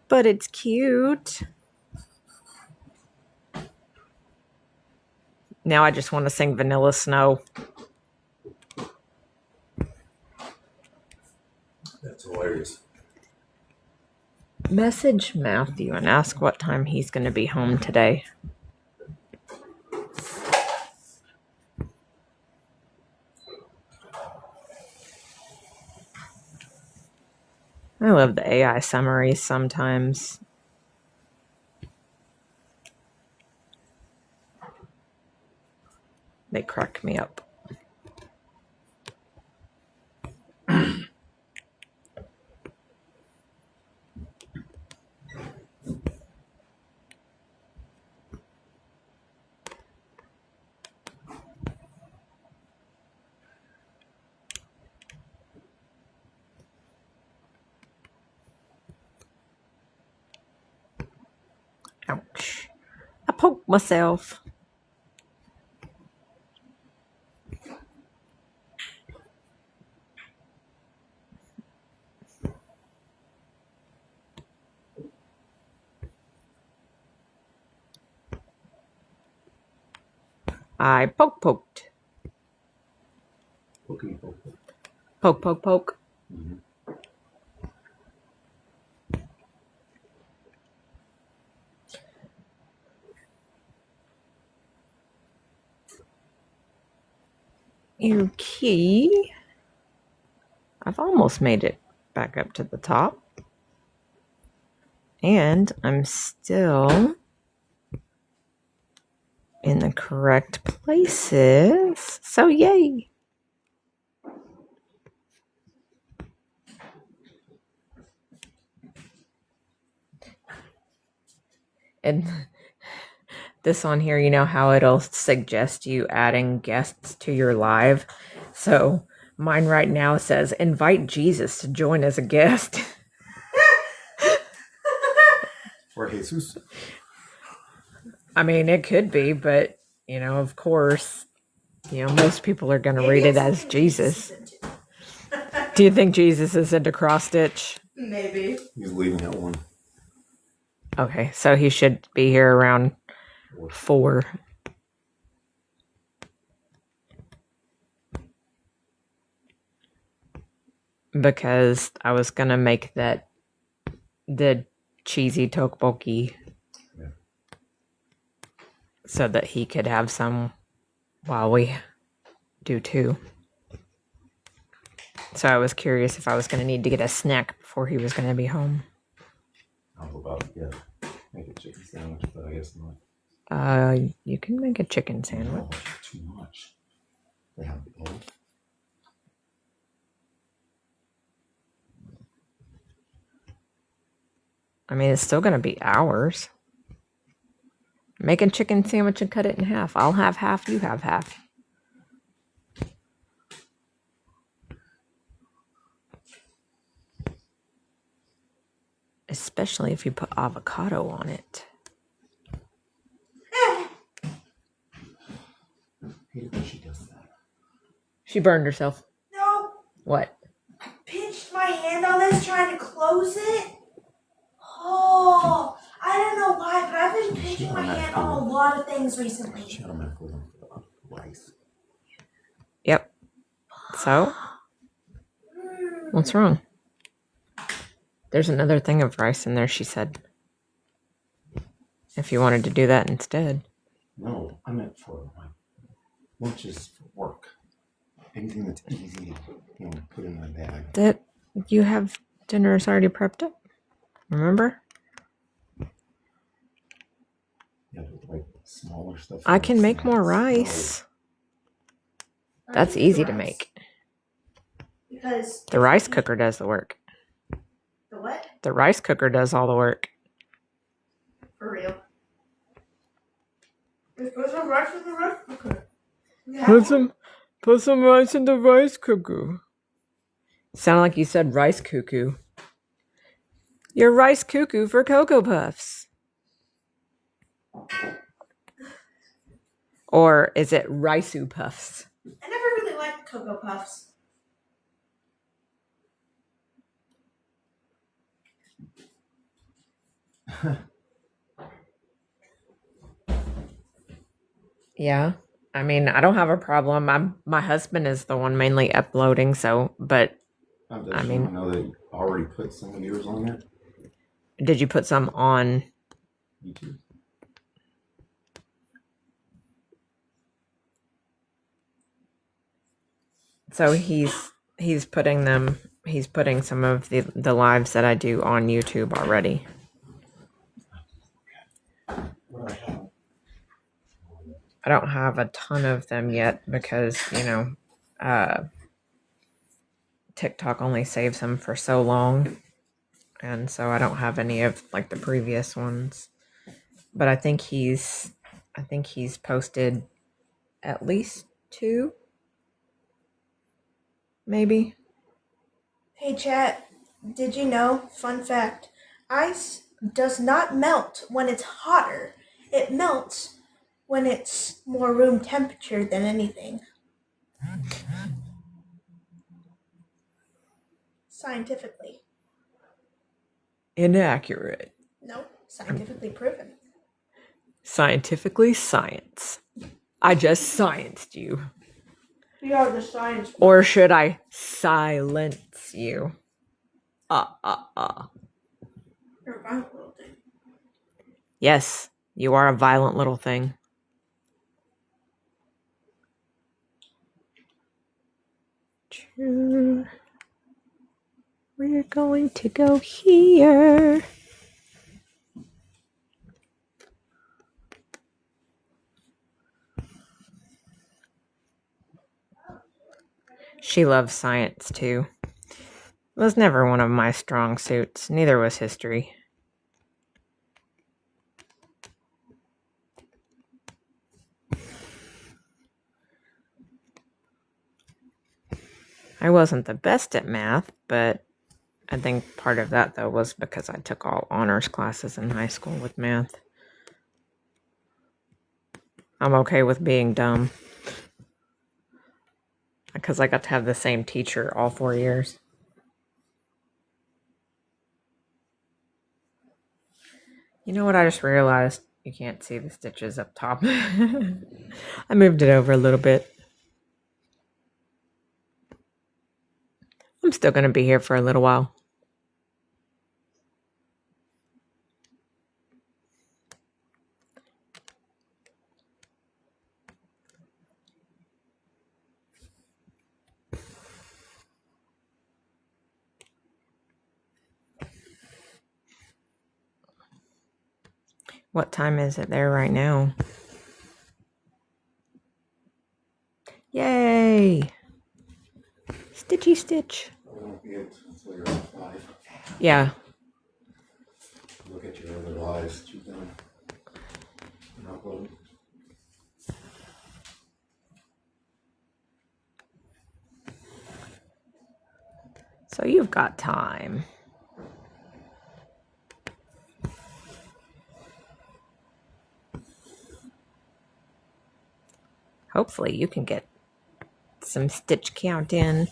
But it's cute. Now I just want to sing Vanilla Snow.
That's hilarious.
Message Matthew and ask what time he's going to be home today. I love the AI summaries sometimes. They crack me up. Ouch. I poked myself. I poked.
Pokey, poke.
Poke.
Mhm.
Okay. I've almost made it back up to the top. And I'm still in the correct places. So yay. And this on here, you know how it'll suggest you adding guests to your live? So mine right now says invite Jesus to join as a guest.
Or Jesus.
I mean, it could be, but you know, of course, you know, most people are going to read it as Jesus. Do you think Jesus is into cross stitch?
Maybe.
He's leaving at 1.
Okay, so he should be here around 4. Because I was going to make the cheesy tteokbokki so that he could have some while we do too. So I was curious if I was going to need to get a snack before he was going to be home.
I was about to make a chicken sandwich, but I guess not.
You can make a chicken sandwich.
No, too much. They have the old.
I mean, it's still going to be hours. Make a chicken sandwich and cut it in half. I'll have half, you have half. Especially if you put avocado on it.
I hate it when she does that.
She burned herself.
No,
What?
I pinched my hand on this trying to close it. Oh, I don't know why, but I've been pinching my hand on a lot of things recently.
She had a medical one for the rice.
Yep. So? What's wrong? There's another thing of rice in there, she said. If you wanted to do that instead.
No, I meant for my lunches for work. Anything that's easy to put in my bag.
That you have dinners already prepped up? Remember?
Yeah, but like smaller stuff.
I can make
snacks.
more rice. That's easy to make.
Because
The rice cooker does the work.
the what?
The rice cooker does all the work.
For real. Just put some rice in the rice cooker.
Put some rice in the rice cooker. Sound like you said rice cuckoo. You're rice cuckoo for Cocoa Puffs. Or is it Riceu Puffs?
I never really liked Cocoa Puffs.
Yeah. I mean, I don't have a problem. My husband is the one mainly uploading, but
I mean, I know that you already put some of yours on there.
Did you put some on
YouTube?
So he's putting them he's putting some of the lives that I do on YouTube already.
What I have.
I don't have a ton of them yet because, TikTok only saves them for so long. And so I don't have any of like the previous ones. But I think he's posted at least 2, maybe.
Hey chat, did you know, fun fact, ice does not melt when it's hotter. It melts when it's more room temperature than anything. Scientifically.
Inaccurate.
No, scientifically proven.
Scientifically science. I just scienced you.
We are the science.
Or should I silence you?
You're a violent little thing.
Yes, you are a violent little thing. True. We're going to go here. She loves science too. It was never one of my strong suits. Neither was history. I wasn't the best at math, but I think part of that, though, was because I took all honors classes in high school with math. I'm okay with being dumb. Because I got to have the same teacher all 4 years. You know what I just realized? You can't see the stitches up top. I moved it over a little bit. I'm still going to be here for a little while. What time is it there right now? Yay! Stitchy stitch.
I won't be until you're at 5.
Yeah.
Look at your other lives that you've done. And upload.
So you've got time. Hopefully you can get some stitch count in.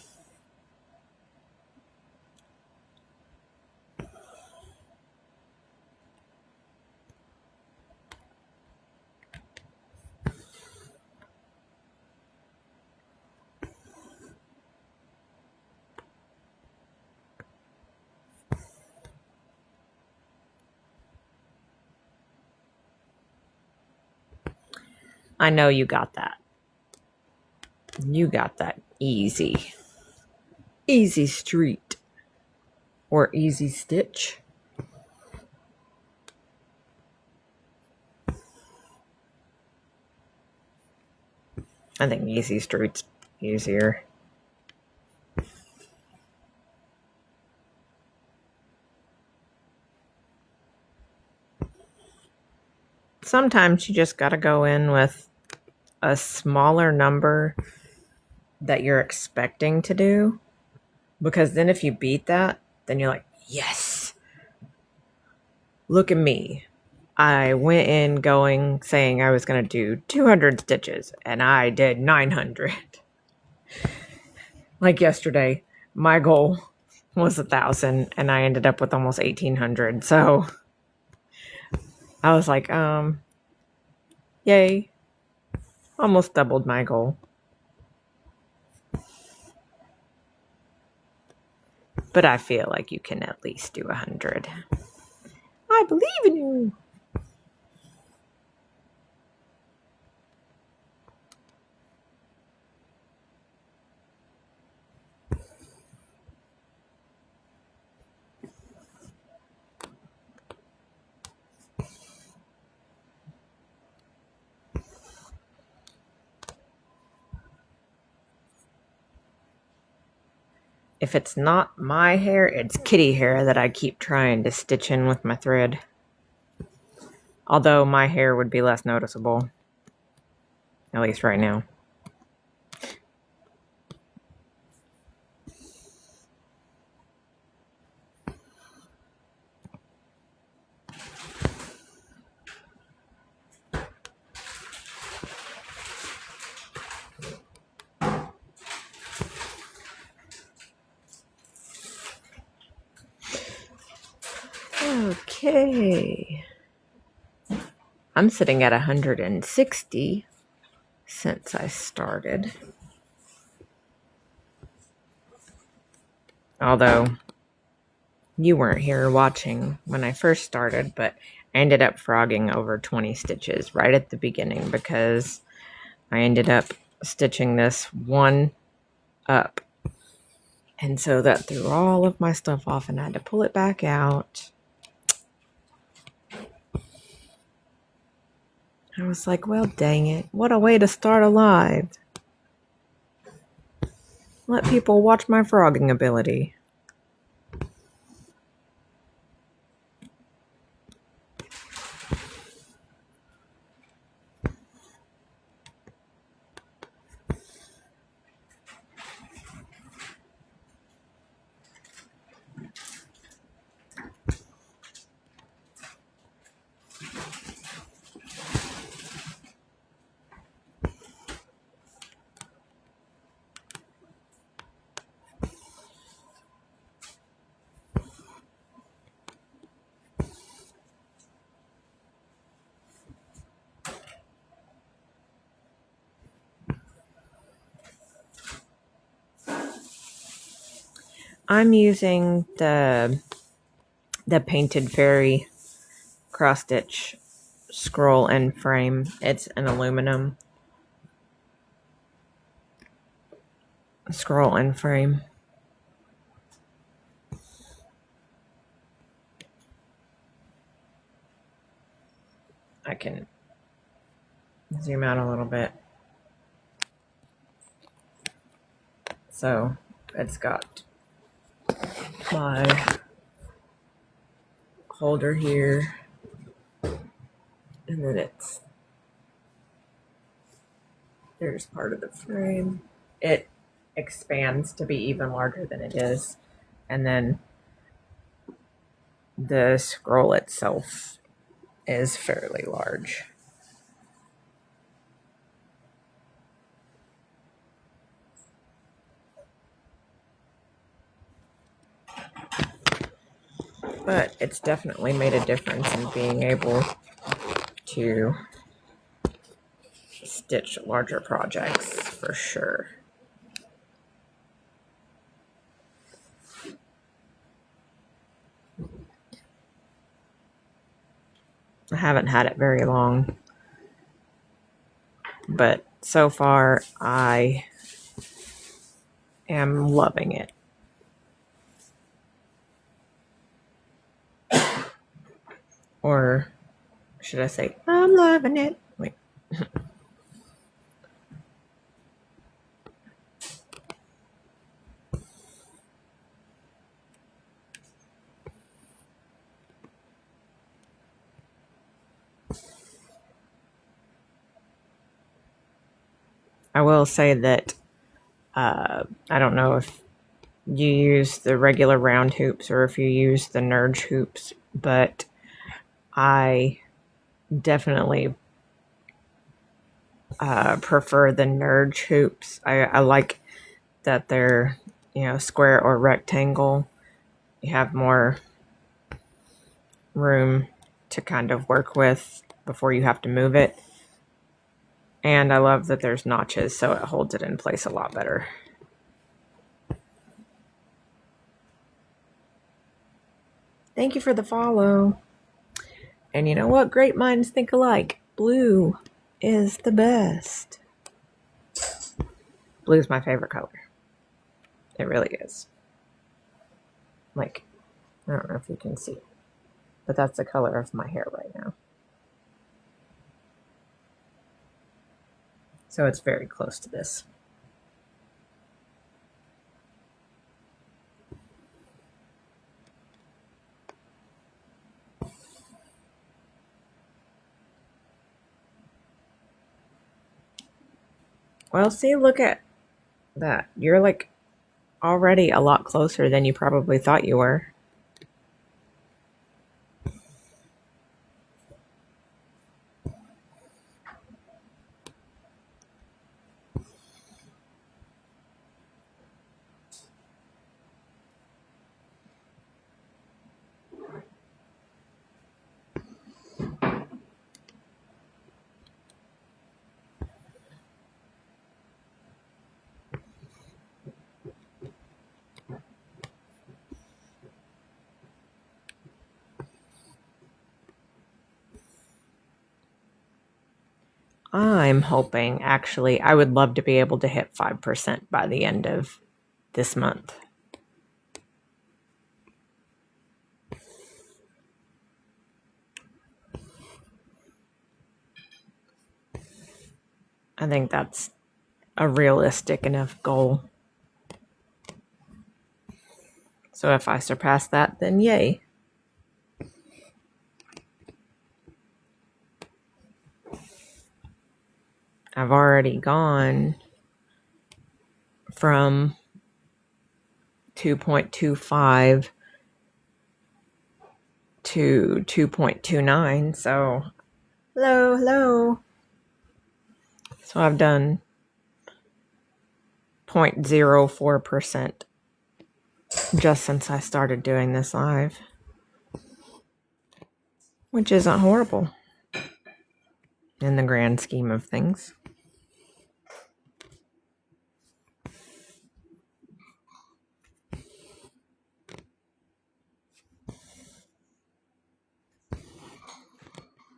I know you got that. You got that easy. Easy street. Or easy stitch. I think easy street's easier. Sometimes you just gotta go in with a smaller number that you're expecting to do. Because then if you beat that, then you're like, yes! Look at me. I went in saying I was going to do 200 stitches, and I did 900. Like yesterday, my goal was 1,000, and I ended up with almost 1,800. So I was like, yay. Almost doubled my goal. But I feel like you can at least do 100. I believe in you. If it's not my hair, it's kitty hair that I keep trying to stitch in with my thread. Although my hair would be less noticeable. At least right now. Okay. I'm sitting at 160 since I started. Although you weren't here watching when I first started, but I ended up frogging over 20 stitches right at the beginning because I ended up stitching this one up. And so that threw all of my stuff off and I had to pull it back out. I was like, well, dang it. What a way to start a live. Let people watch my frogging ability. I'm using the Painted Fairy cross stitch scroll and frame. It's an aluminum scroll and frame. I can zoom out a little bit. So it's got my holder here, and then there's part of the frame. It expands to be even larger than it is, and then the scroll itself is fairly large. But it's definitely made a difference in being able to stitch larger projects for sure. I haven't had it very long, but so far I am loving it. Or should I say, I'm loving it? Wait. I will say that I don't know if you use the regular round hoops or if you use the Nerge hoops, but I definitely prefer the Nerge hoops. I like that they're, square or rectangle. You have more room to kind of work with before you have to move it. And I love that there's notches, so it holds it in place a lot better. Thank you for the follow. And you know what? Great minds think alike. Blue is the best. Blue is my favorite color. It really is. Like, I don't know if you can see, but that's the color of my hair right now. So it's very close to this. Well, see, look at that. You're like already a lot closer than you probably thought you were. I'm hoping, actually, I would love to be able to hit 5% by the end of this month. I think that's a realistic enough goal. So if I surpass that, then yay. I've already gone from 2.25 to 2.29. So, hello. So I've done 0.04% just since I started doing this live, which isn't horrible in the grand scheme of things.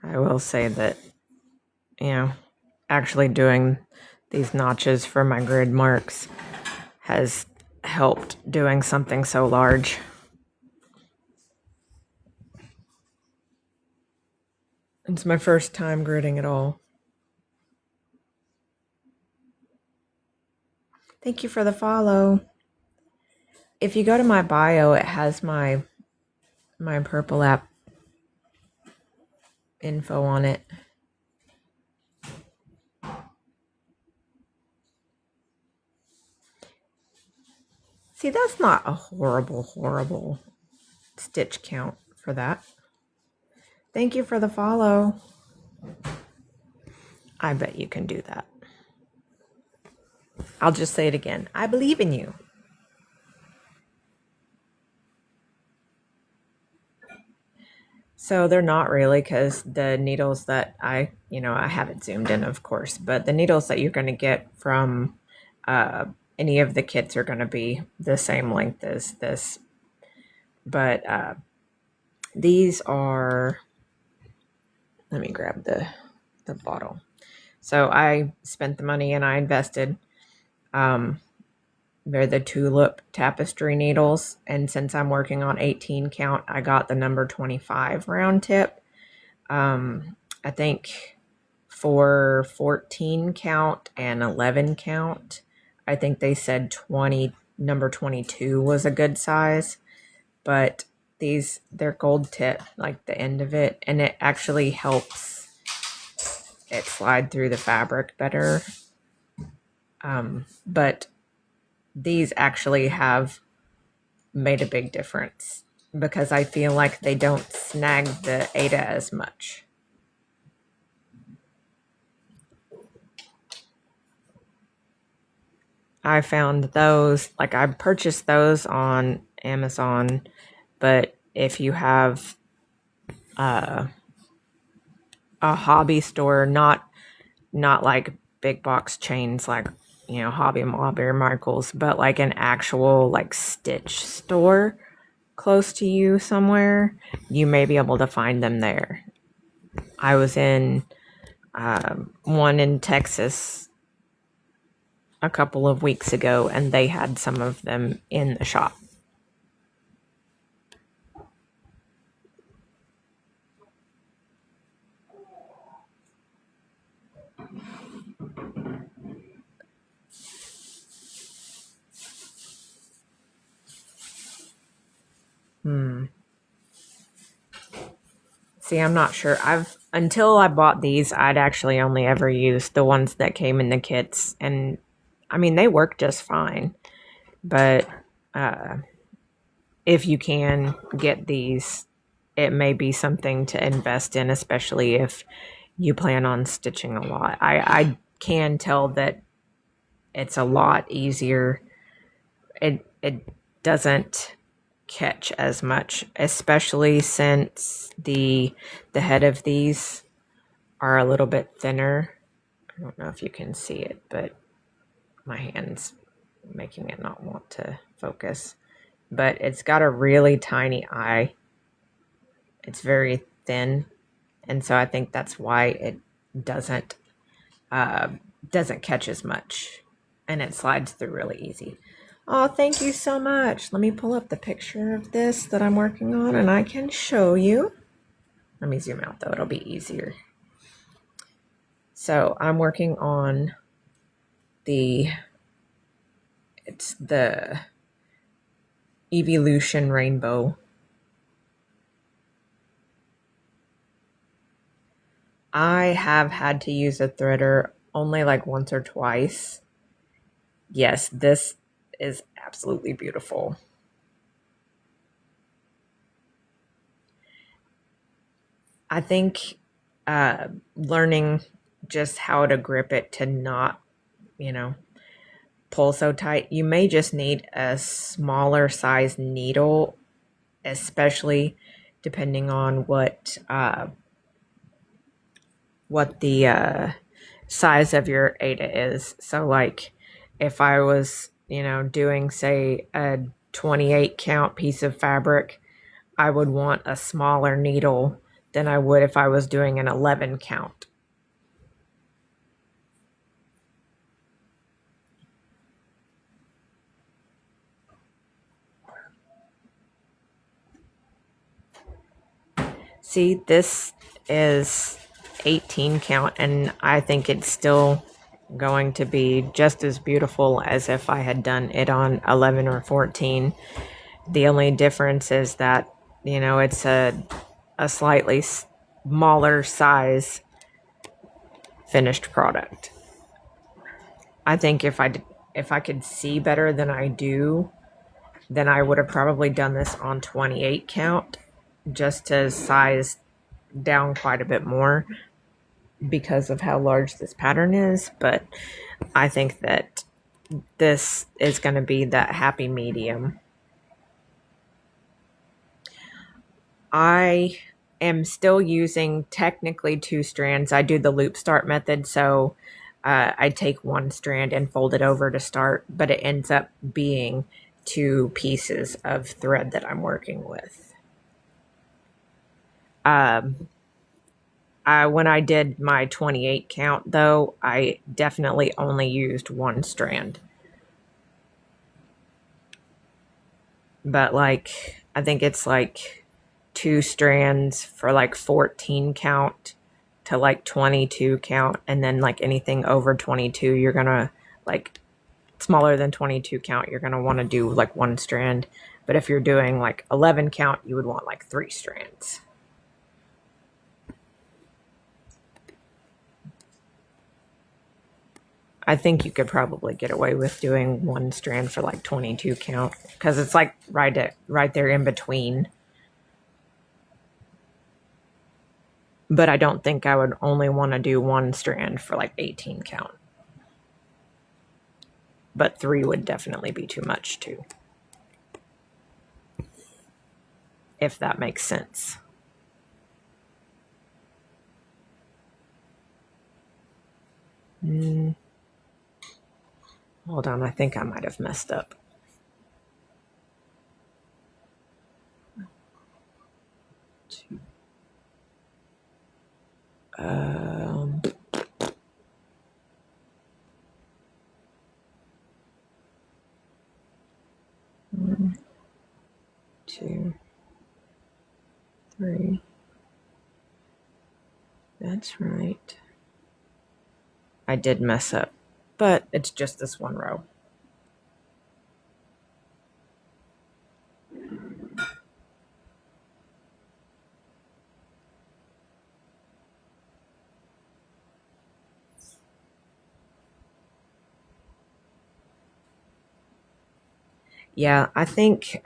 I will say that, actually doing these notches for my grid marks has helped doing something so large. It's my first time gridding at all. Thank you for the follow. If you go to my bio, it has my Purple app info on it. See, that's not a horrible stitch count for that. Thank you for the follow. I bet you can do that. I'll just say it again. I believe in you. So they're not really, because the needles that I haven't zoomed in, of course, but the needles that you're going to get from any of the kits are going to be the same length as this. But these are, let me grab the bottle. So I spent the money and I invested. They're the Tulip tapestry needles, and since I'm working on 18 count, I got the number 25 round tip. I think for 14 count and 11 count, I think they said number 22 was a good size, but they're gold tip, like the end of it, and it actually helps it slide through the fabric better. But these actually have made a big difference because I feel like they don't snag the Aida as much. I found those, like I purchased those on Amazon, but if you have a hobby store, not like big box chains like Hobby Lobby or Michaels, but like an actual like stitch store close to you somewhere, you may be able to find them there. I was in one in Texas a couple of weeks ago, and they had some of them in the shop. See, I'm not sure. until I bought these, I'd actually only ever used the ones that came in the kits, and I mean they work just fine. But if you can get these, it may be something to invest in, especially if you plan on stitching a lot. I can tell that it's a lot easier. It doesn't catch as much, especially since the head of these are a little bit thinner. I don't know if you can see it, but my hand's making it not want to focus. But it's got a really tiny eye. It's very thin, and so I think that's why it doesn't catch as much, and it slides through really easy. Oh, thank you so much. Let me pull up the picture of this that I'm working on, and I can show you. Let me zoom out, though. It'll be easier. So I'm working on it's the Evolution Rainbow. I have had to use a threader only like once or twice. Yes, this is absolutely beautiful. I think learning just how to grip it to not, pull so tight. You may just need a smaller size needle, especially depending on what the size of your Aida is. So like if I was, doing say a 28 count piece of fabric, I would want a smaller needle than I would if I was doing an 11 count. See, this is 18 count, and I think it's still going to be just as beautiful as if I had done it on 11 or 14. The only difference is that, it's a slightly smaller size finished product. I think if I could see better than I do, then I would have probably done this on 28 count just to size down quite a bit more because of how large this pattern is. But I think that this is going to be that happy medium. I am still using technically 2 strands. I do the loop start method, so I take 1 strand and fold it over to start, but it ends up being 2 pieces of thread that I'm working with. When I did my 28 count, though, I definitely only used 1 strand. But like, I think it's like 2 strands for like 14 count to like 22 count, and then like anything over 22, you're gonna like smaller than 22 count, you're gonna want to do like 1 strand. But if you're doing like 11 count, you would want like 3 strands. I think you could probably get away with doing 1 strand for like 22 count because it's like right there in between. But I don't think I would only want to do 1 strand for like 18 count. But 3 would definitely be too much too. If that makes sense. Hold on, I think I might have messed up. One, 2, 3. That's right. I did mess up, but it's just this 1 row. Yeah, I think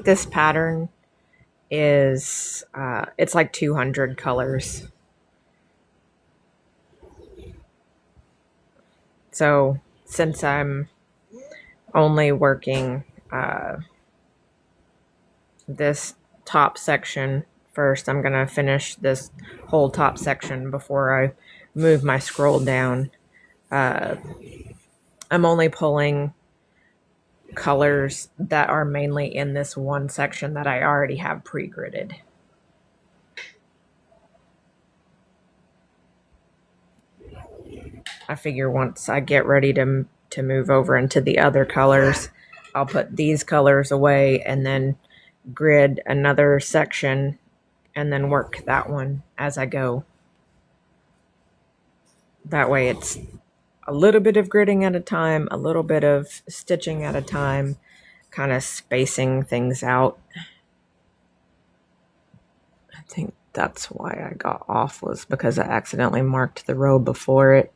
this pattern is it's like 200 colors. So since I'm only working this top section first, I'm gonna finish this whole top section before I move my scroll down. I'm only pulling colors that are mainly in this one section that I already have pre-gridded. I figure once I get ready to move over into the other colors, I'll put these colors away and then grid another section and then work that one as I go. That way it's a little bit of gridding at a time, a little bit of stitching at a time, kind of spacing things out. I think that's why I got off, was because I accidentally marked the row before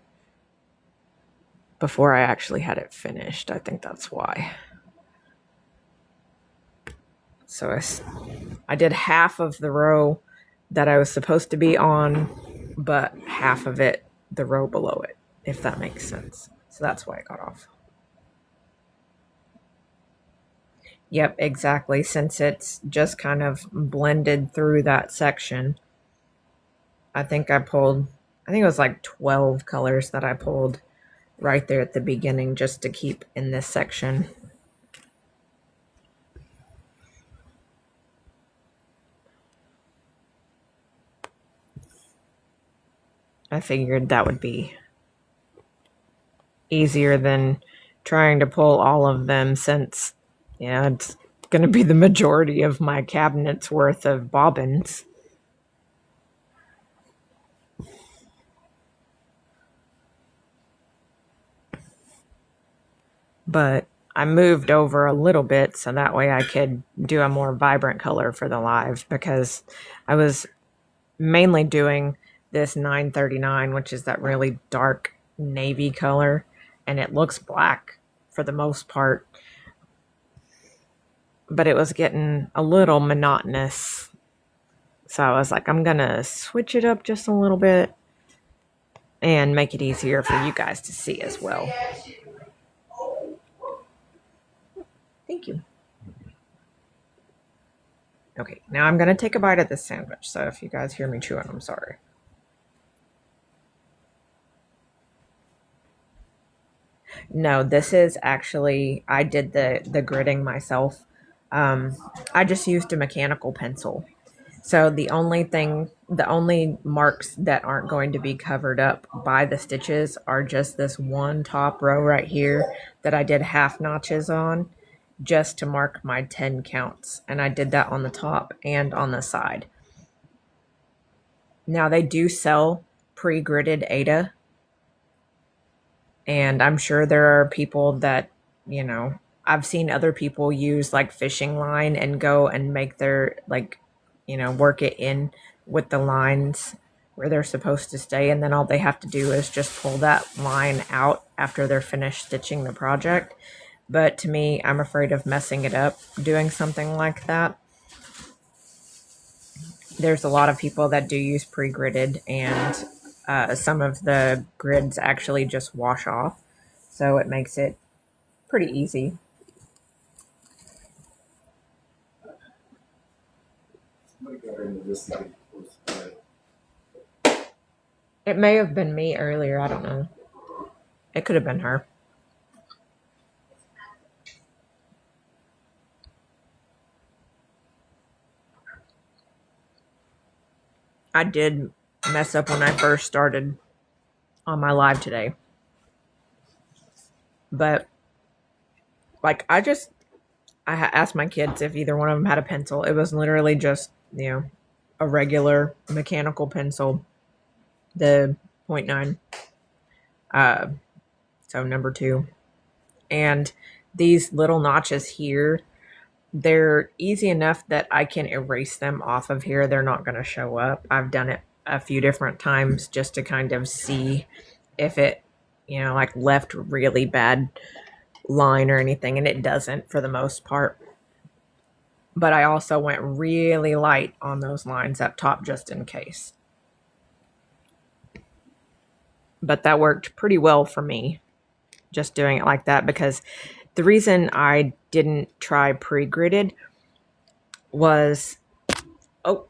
I actually had it finished. I think that's why. So I did half of the row that I was supposed to be on, but half of it, the row below it, if that makes sense. So that's why I got off. Yep, exactly. Since it's just kind of blended through that section, I think it was like 12 colors that I pulled right there at the beginning just to keep in this section. I figured that would be easier than trying to pull all of them, since, yeah, it's going to be the majority of my cabinet's worth of bobbins. But I moved over a little bit so that way I could do a more vibrant color for the live, because I was mainly doing this 939, which is that really dark navy color, and it looks black for the most part, but it was getting a little monotonous. So I was like, I'm gonna switch it up just a little bit and make it easier for you guys to see as well. Thank you. Okay, now I'm gonna take a bite of this sandwich, so if you guys hear me chewing, I'm sorry. No, this is actually, I did the gridding myself. I just used a mechanical pencil. So the only marks that aren't going to be covered up by the stitches are just this one top row right here that I did half notches on, just to mark my 10 counts. And I did that on the top and on the side. Now they do sell pre-gridded Aida, and I'm sure there are people that, I've seen other people use like fishing line and go and make their, like, work it in with the lines where they're supposed to stay. And then all they have to do is just pull that line out after they're finished stitching the project. But to me, I'm afraid of messing it up doing something like that. There's a lot of people that do use pre-gridded, and some of the grids actually just wash off. So it makes it pretty easy. It may have been me earlier. I don't know. It could have been her. I did mess up when I first started on my live today. But, like, I asked my kids if either one of them had a pencil. It was literally just, a regular mechanical pencil, the 0.9. So number 2. And these little notches here, they're easy enough that I can erase them off of here. They're not going to show up. I've done it a few different times just to kind of see if it, like, left really bad line or anything, and it doesn't for the most part. But I also went really light on those lines up top just in case. But that worked pretty well for me, just doing it like that, because the reason I didn't try pre-gridded was, oh,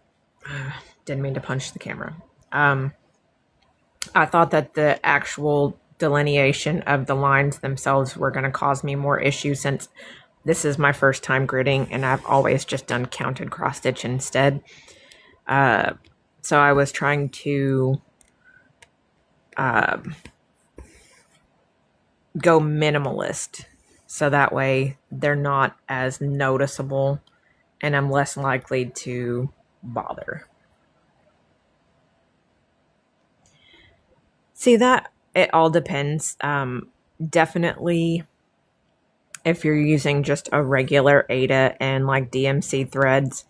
didn't mean to punch the camera. I thought that the actual delineation of the lines themselves were going to cause me more issues, since this is my first time gridding and I've always just done counted cross stitch instead. So I was trying to go minimalist, so that way they're not as noticeable and I'm less likely to bother. See, that it all depends. Definitely, if you're using just a regular Aida and like DMC threads,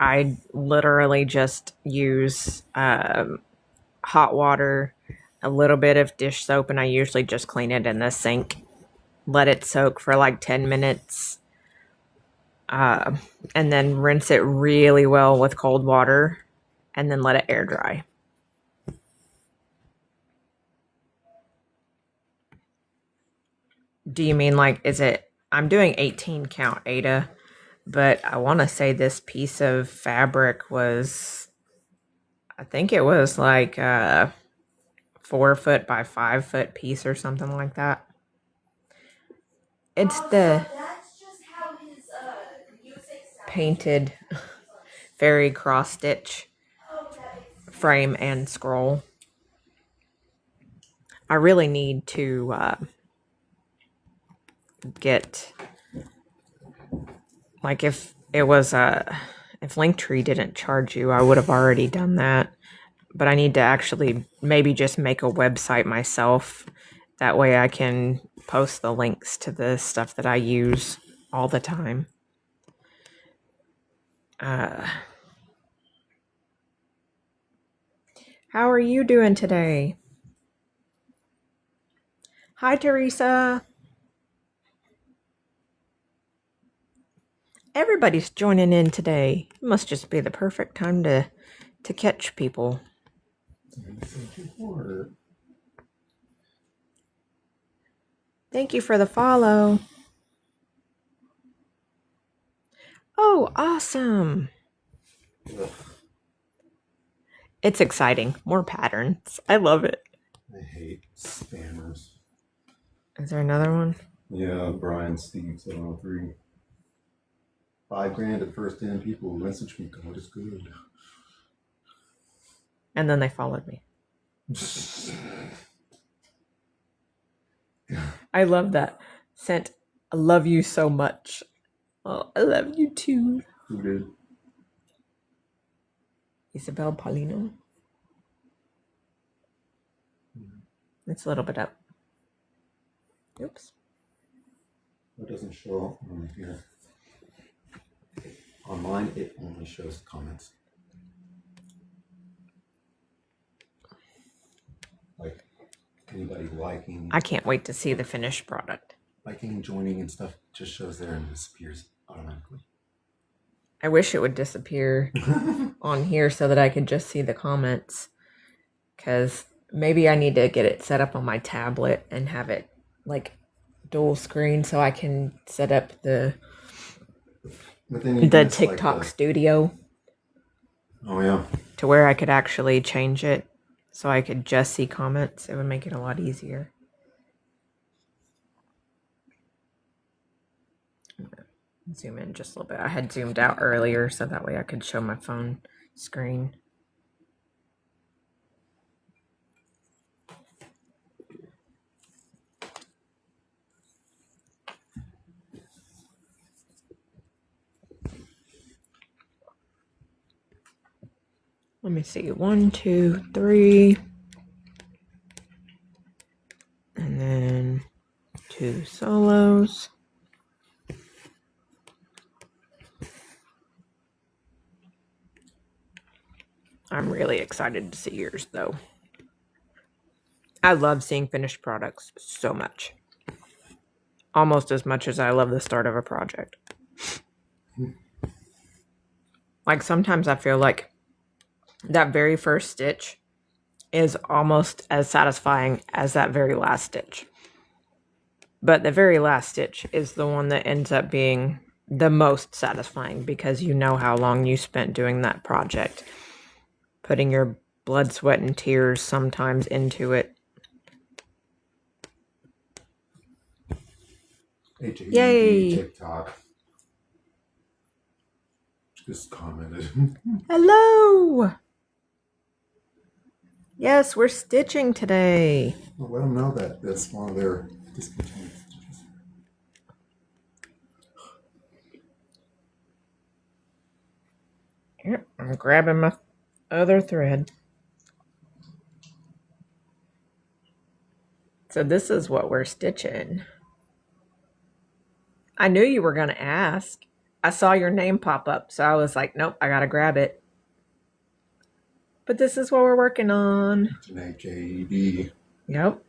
I literally just use hot water, a little bit of dish soap, and I usually just clean it in the sink. Let it soak for like 10 minutes. And then rinse it really well with cold water and then let it air dry. Do you mean like, is it, I'm doing 18 count Aida, but I want to say this piece of fabric was, I think it was like a 4 foot by 5 foot piece or something like that. It's the
That's just how his music sounds.
painted fairy cross stitch frame and scroll. I really need to get, like, if it was if Linktree didn't charge you, I would have already done that. But I need to actually maybe just make a website myself. That way I can post the links to the stuff that I use all the time. How are you doing today? Hi, Teresa. Everybody's joining in today. It must just be the perfect time to catch people. Thank you for the follow. Oh, awesome. It's exciting. More patterns. I love it.
I hate spammers.
Is there another one?
Yeah, Brian Steve 703. $5,000 at first in. People message me, God is good.
And then they followed me. I love that. Sent, I love you so much. Oh, I love you too.
Who did?
Isabel Paulino. It's a little bit up. Oops.
It doesn't show on here. On mine, it only shows comments. Like anybody liking.
I can't wait to see the finished product.
Liking, joining, and stuff just shows there and disappears automatically.
I wish it would disappear on here so that I could just see the comments. Because maybe I need to get it set up on my tablet and have it like dual screen so I can set up the TikTok studio.
Oh, yeah.
To where I could actually change it so I could just see comments. It would make it a lot easier. Zoom in just a little bit. I had zoomed out earlier so that way I could show my phone screen. Let me see. 1, 2, 3. And then 2 solos. I'm really excited to see yours, though. I love seeing finished products so much. almost as much as I love the start of a project. Like sometimes I feel like that very first stitch is almost as satisfying as that very last stitch. But the very last stitch is the one that ends up being the most satisfying because you know how long you spent doing that project. Putting your blood, sweat, and tears sometimes into it. Yay.
TikTok just commented.
Hello! Yes, we're stitching today.
Well, let them know that that's one of their discontinued stitches.
Here, I'm grabbing my other thread. So this is what we're stitching. I knew you were going to ask. I saw your name pop up, so I was like, nope, I got to grab it. But this is what we're working on.
Tonight, JD.
Yep.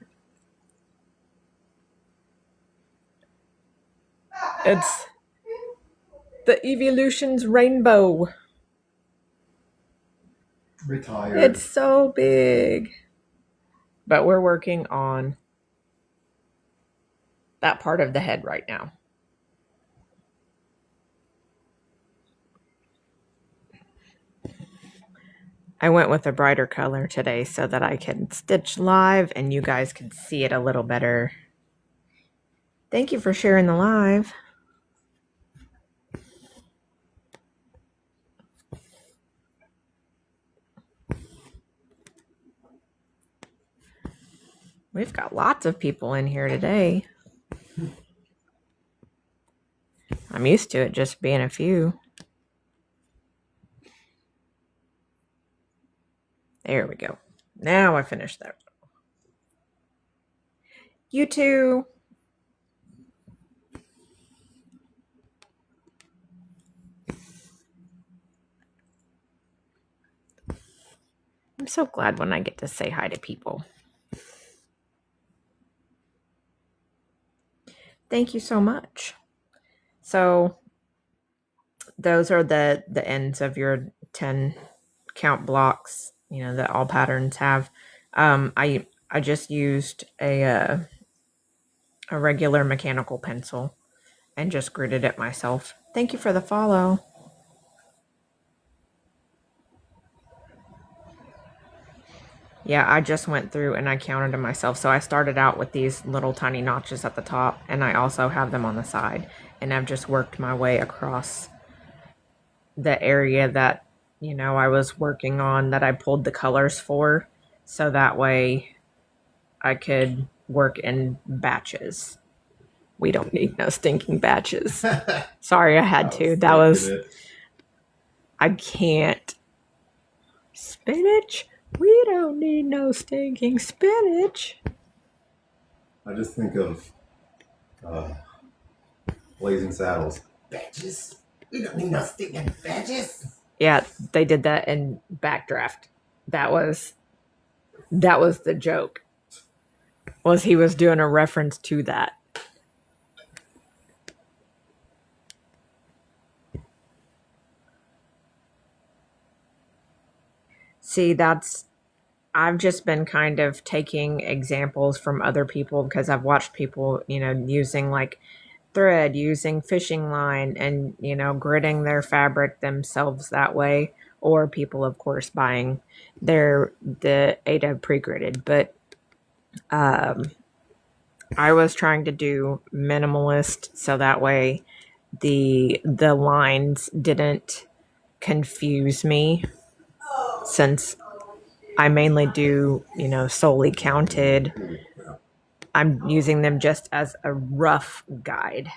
It's the Evolutions Rainbow.
Retired.
It's so big. But we're working on that part of the head right now. I went with a brighter color today so that I can stitch live and you guys can see it a little better. Thank you for sharing the live. We've got lots of people in here today. I'm used to it just being a few. There we go. Now I finished that. You too. I'm so glad when I get to say hi to people. Thank you so much. So those are the ends of your 10 count blocks, you know, that all patterns have. I just used a regular mechanical pencil and just gridded it myself. Thank you for the follow. Yeah, I just went through and I counted them myself. So I started out with these little tiny notches at the top, and I also have them on the side. And I've just worked my way across the area that, you know, I was working on, that I pulled the colors for. So that way I could work in batches. We don't need no stinking batches. Sorry, I had to. That was... I can't. Spinach? We don't need no stinking spinach.
I just think of Blazing Saddles. Badges? We don't need no stinking badges.
Yeah, they did that in Backdraft. That was the joke. Was he was doing a reference to that. See, I've just been kind of taking examples from other people because I've watched people, you know, using like thread, using fishing line, and, you know, gridding their fabric themselves that way. Or people, of course, buying the Aida pre-gridded. But I was trying to do minimalist so that way the lines didn't confuse me, since I mainly do, you know, solely counted. I'm using them just as a rough guide.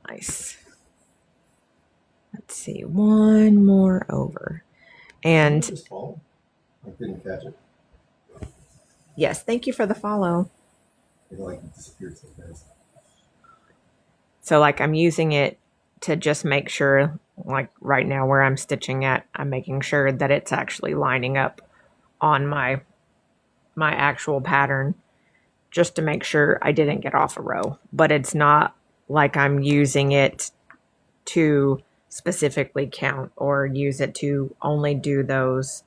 Nice. Let's see, one more over. And
I didn't catch it.
yes, thank you for the follow.
It like disappeared so fast.
So like I'm using it to just make sure, like right now where I'm stitching at, I'm making sure that it's actually lining up on my actual pattern. just to make sure I didn't get off a row. But it's not like I'm using it to specifically count or use it to only do those.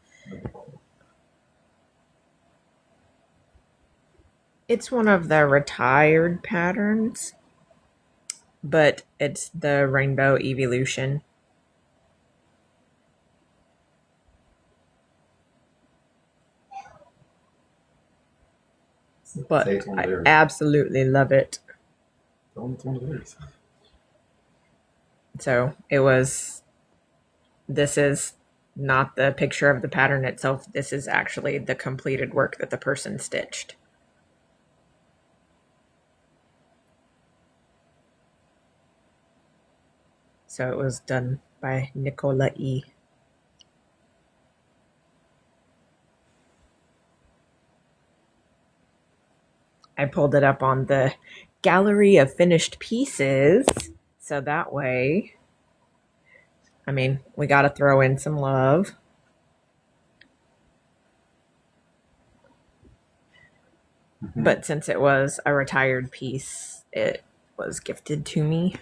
It's one of the retired patterns, but it's the Rainbow Evolution. But
Say it's one of
I
theirs.
absolutely love it.
Tell them it's one of theirs.
So this is not the picture of the pattern itself. This is actually the completed work that the person stitched. So it was done by Nicola E. I pulled it up on the gallery of finished pieces. So that way, I mean, we got to throw in some love. But since it was a retired piece, it was gifted to me.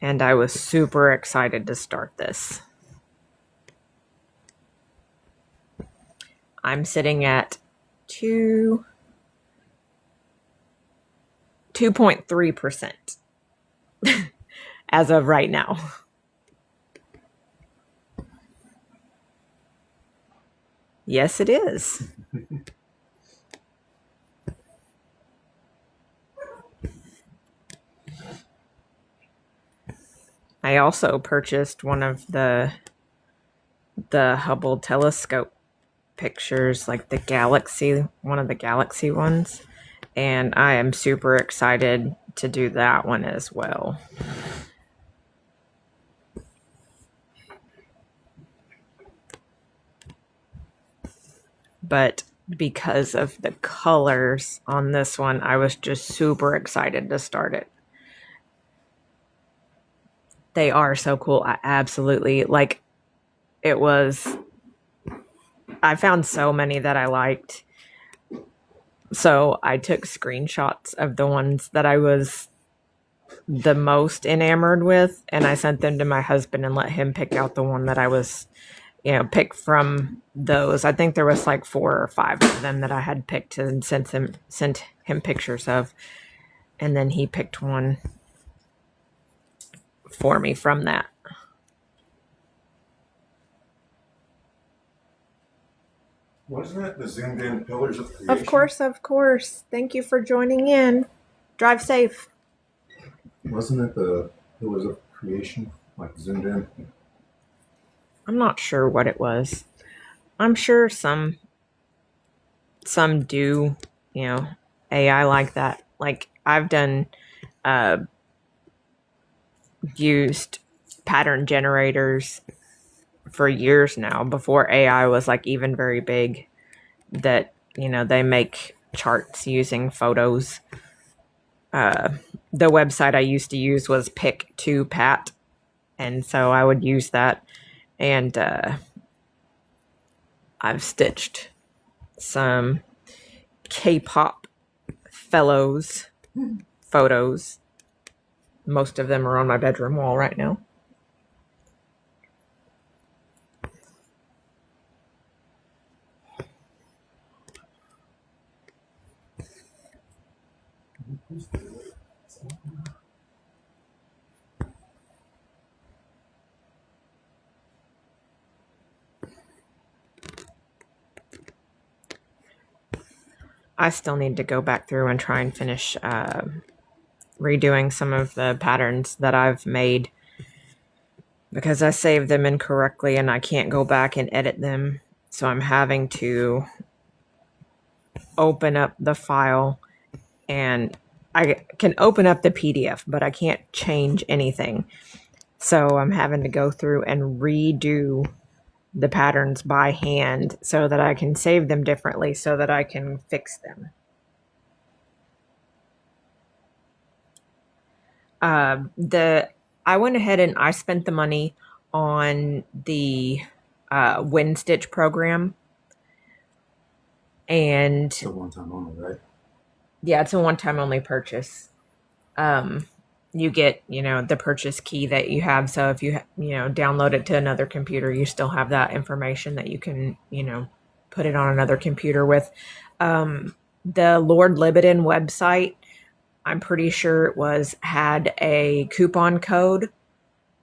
And I was super excited to start this. I'm sitting at 2.3% as of right now. Yes, it is. I also purchased one of the Hubble telescope pictures, like the galaxy, one of the galaxy ones, and I am super excited to do that one as well. But because of the colors on this one, I was just super excited to start it. They are so cool. I absolutely like it. I found so many that I liked. So I took screenshots of the ones that I was the most enamored with, and I sent them to my husband and let him pick out the one that I was, pick from those. I think there was like 4 or 5 of them that I had picked and sent him pictures of, and then he picked one for me from that.
Wasn't it the zoomed in pillars of creation?
Of course. Thank you for joining in. Drive safe.
Wasn't it the pillars of creation, like zoomed in?
I'm not sure what it was. I'm sure some do, AI like that. Like I've done used pattern generators for years now, before AI was like even very big, that they make charts using photos. The website I used to use was Pick2Pat, and so I would use that, and I've stitched some K-pop fellows photos. Most of them are on my bedroom wall right now. I still need to go back through and try and finish redoing some of the patterns that I've made, because I saved them incorrectly and I can't go back and edit them. So I'm having to open up the file, and I can open up the PDF, but I can't change anything. So I'm having to go through and redo the patterns by hand so that I can save them differently so that I can fix them. I went ahead and I spent the money on the WinStitch program. And
It's a one-time only, right?
yeah, it's a one-time only purchase. You get, the purchase key that you have. So if you, download it to another computer, you still have that information that you can, put it on another computer with. The Lord Libidin website, I'm pretty sure had a coupon code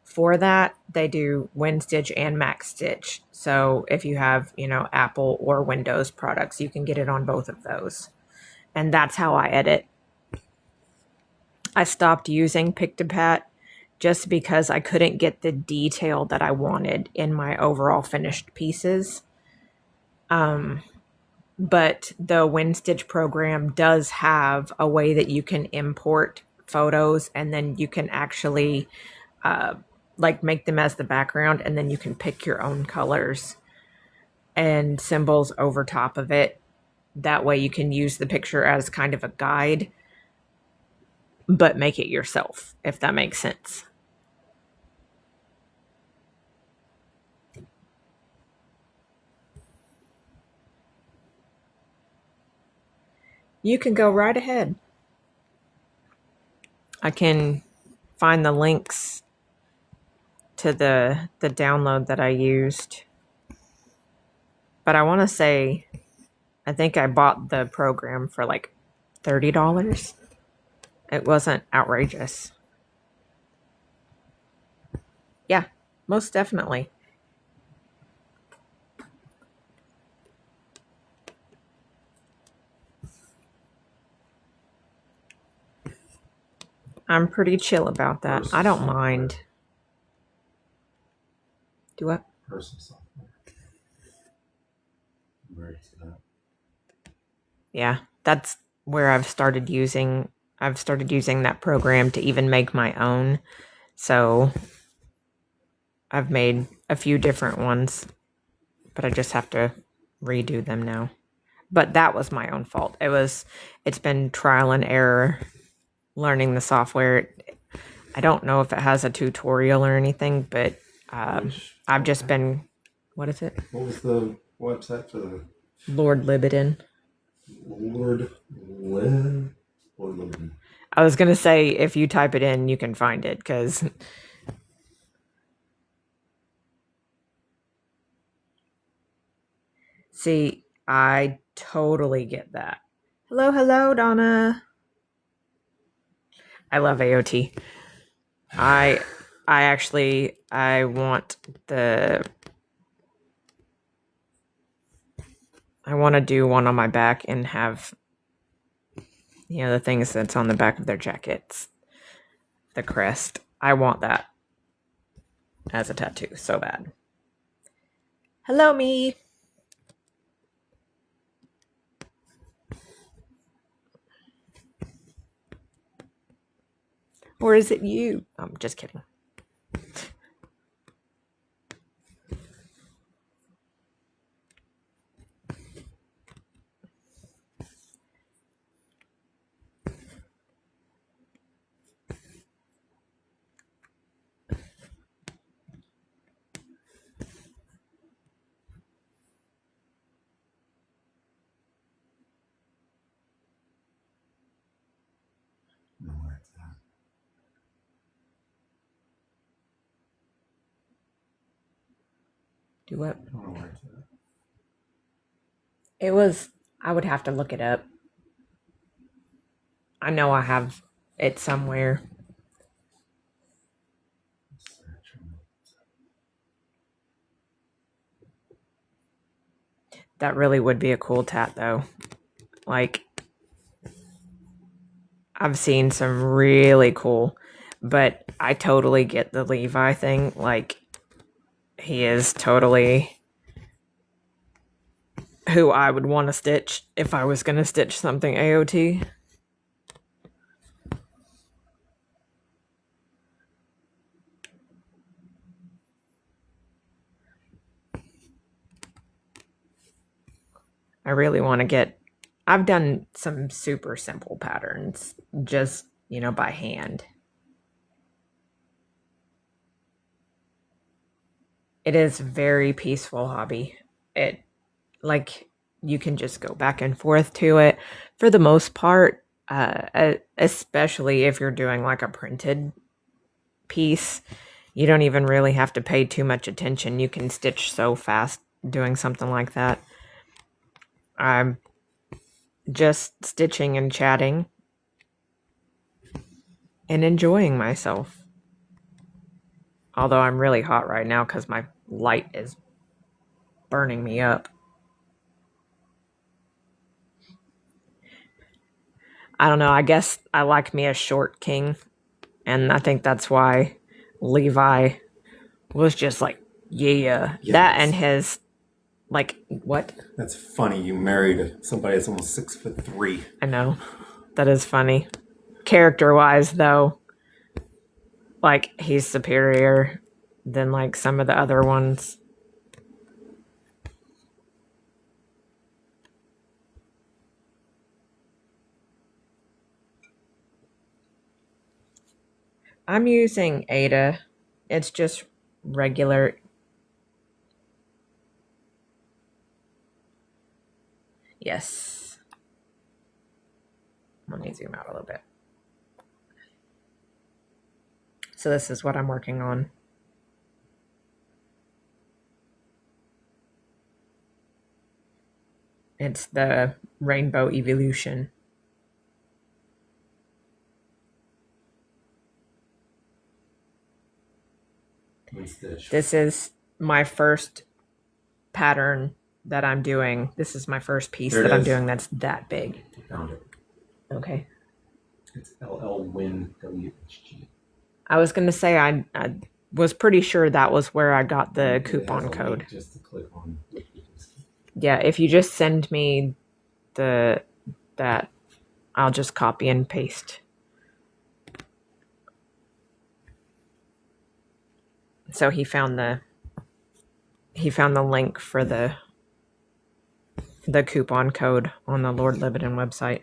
for that. They do WinStitch and MacStitch. So if you have, Apple or Windows products, you can get it on both of those. And that's how I edit. I stopped using Pictopat just because I couldn't get the detail that I wanted in my overall finished pieces. But the WinStitch program does have a way that you can import photos, and then you can actually make them as the background, and then you can pick your own colors and symbols over top of it. That way you can use the picture as kind of a guide, but make it yourself, if that makes sense. You can go right ahead. I can find the links to the download that I used. But I want to say, I think I bought the program for like $30. It wasn't outrageous. Yeah, most definitely. I'm pretty chill about that. I don't mind. Do what?
Person software. Very to that.
Yeah, that's where I've started using that program to even make my own. So I've made a few different ones, but I just have to redo them now. But that was my own fault. It's been trial and error learning the software. I don't know if it has a tutorial or anything, but I've just been, what is it?
What was the website for the
Lord Libidin.
Lord Libidin?
I was going to say, if you type it in, you can find it, because see, I totally get that. Hello, Donna. I love AOT. I want to do one on my back and have, the things that's on the back of their jackets, the crest. I want that as a tattoo so bad. Hello, me. Or is it you? I'm just kidding.
No, where it's at.
Do what?
I don't know where it's at.
I would have to look it up. I know I have it somewhere. That really would be a cool tat, though. Like, I've seen some really cool, but I totally get the Levi thing. Like, he is totally who I would want to stitch if I was going to stitch something AOT. I really want to get... I've done some super simple patterns, just, by hand. It is very peaceful hobby. you can just go back and forth to it for the most part, especially if you're doing like a printed piece. You don't even really have to pay too much attention. You can stitch so fast doing something like that. I'm just stitching and chatting and enjoying myself. Although I'm really hot right now because my light is burning me up. I don't know. I guess I like me a short king. And I think that's why Levi was just like, yeah. That and his, like, what?
That's funny. You married somebody that's almost 6'3".
I know. That is funny. Character-wise, though, like, he's superior than, like, some of the other ones. I'm using Ada. It's just regular. Yes. Let me zoom out a little bit. So this is what I'm working on. It's the Rainbow Evolution. This is my first pattern that I'm doing. This is my first piece that I'm doing that's that big.
Found it.
Okay.
It's LL Win WHG.
I was going to say I was pretty sure that was where I got the coupon code.
Just to click on.
Yeah, if you just send me that, I'll just copy and paste. So he found the link for the coupon code on the Lord Lebanon website.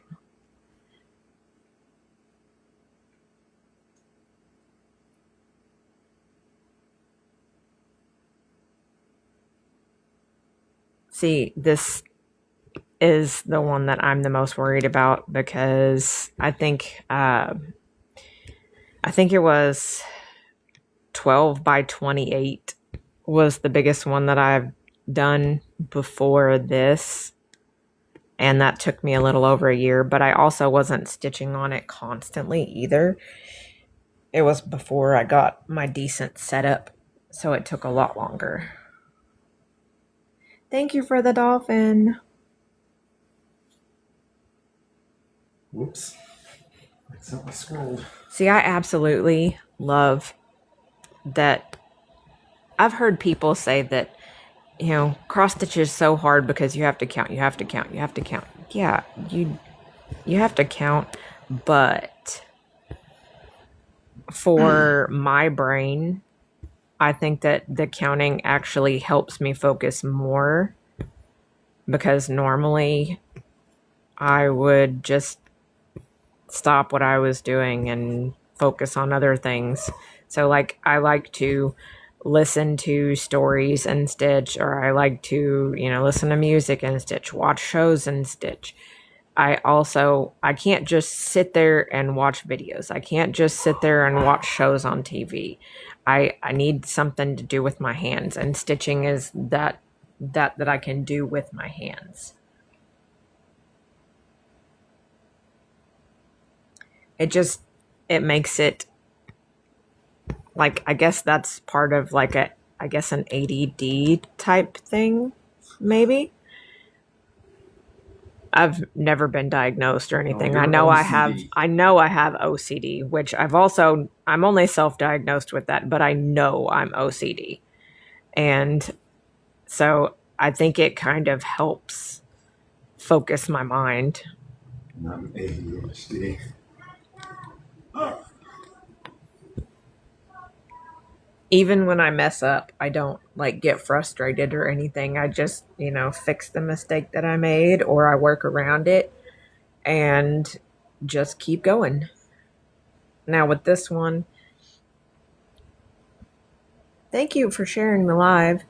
See, this is the one that I'm the most worried about because I think it was 12 by 28 was the biggest one that I've done before this. And that took me a little over a year, but I also wasn't stitching on it constantly either. It was before I got my decent setup, so it took a lot longer. Thank you for the dolphin.
Whoops. I accidentally scrolled.
See, I absolutely love that. I've heard people say that, cross stitch is so hard because you have to count, you have to count, you have to count. Yeah, you have to count, but for my brain, I think that the counting actually helps me focus more because normally I would just stop what I was doing and focus on other things. So like I like to listen to stories and stitch, or I like to, listen to music and stitch, watch shows and stitch. I can't just sit there and watch videos. I can't just sit there and watch shows on TV. I need something to do with my hands, and stitching is that I can do with my hands. It makes it like, I guess that's part of like an ADD type thing, maybe. I've never been diagnosed or anything. I know OCD. I have OCD, which I'm only self-diagnosed with that, but I know I'm OCD. And so I think it kind of helps focus my mind.
I'm ADHD.
Even when I mess up, I don't get frustrated or anything. I just, fix the mistake that I made, or I work around it and just keep going. Now with this one, thank you for sharing the live.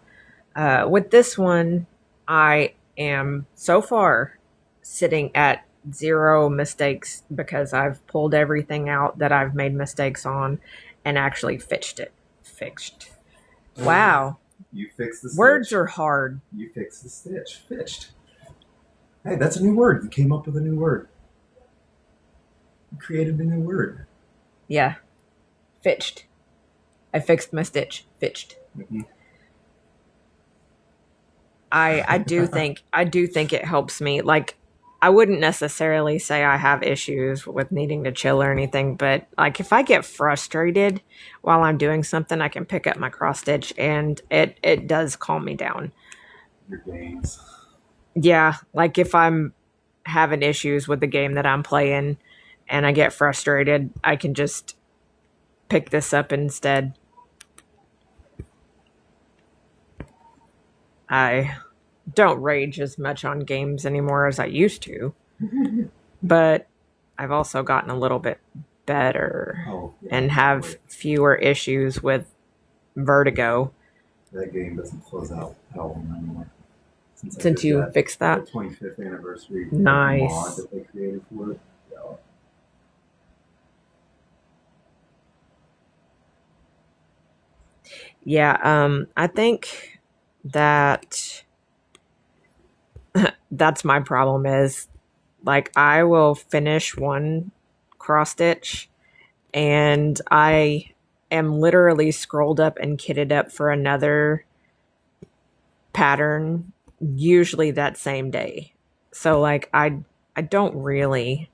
With this one, I am so far sitting at 0 mistakes because I've pulled everything out that I've made mistakes on and actually fixed it. Fixed. Wow.
You fixed the stitch.
Words are hard.
You fixed the stitch. Fitched. Hey, that's a new word. You came up with a new word. You created a new word.
Yeah. Fixed. I fixed my stitch. Fixed.
Mm-hmm.
I do think it helps me. Like, I wouldn't necessarily say I have issues with needing to chill or anything, but like if I get frustrated while I'm doing something, I can pick up my cross stitch and it does calm me down.
Your games.
Yeah, like if I'm having issues with the game that I'm playing and I get frustrated, I can just pick this up instead. I don't rage as much on games anymore as I used to, but I've also gotten a little bit better and have fewer issues with vertigo.
That game doesn't close out hell anymore.
Since you fixed that?
The 25th anniversary
nice
mod that they created for it.
Yeah, I think that that's my problem is like I will finish one cross stitch and I am literally scrolled up and kitted up for another pattern usually that same day. So like I don't really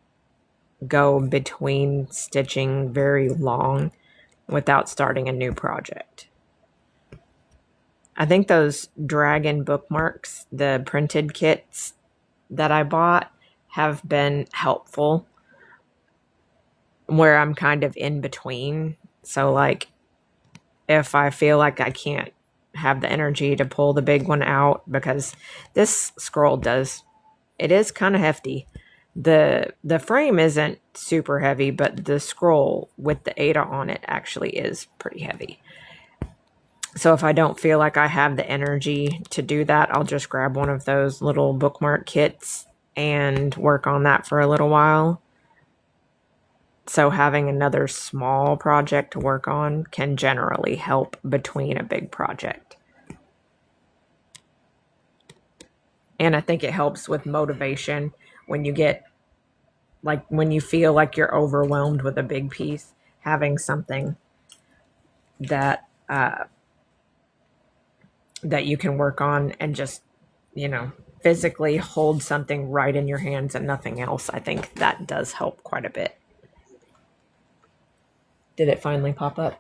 go between stitching very long without starting a new project. I think those dragon bookmarks, the printed kits that I bought, have been helpful where I'm kind of in between. So like if I feel like I can't have the energy to pull the big one out, because this scroll it is kind of hefty. The frame isn't super heavy, but the scroll with the Ada on it actually is pretty heavy. So if I don't feel like I have the energy to do that, I'll just grab one of those little bookmark kits and work on that for a little while. So having another small project to work on can generally help between a big project. And I think it helps with motivation when you get, like, when you feel like you're overwhelmed with a big piece, having something that that you can work on and just, physically hold something right in your hands and nothing else. I think that does help quite a bit. Did it finally pop up?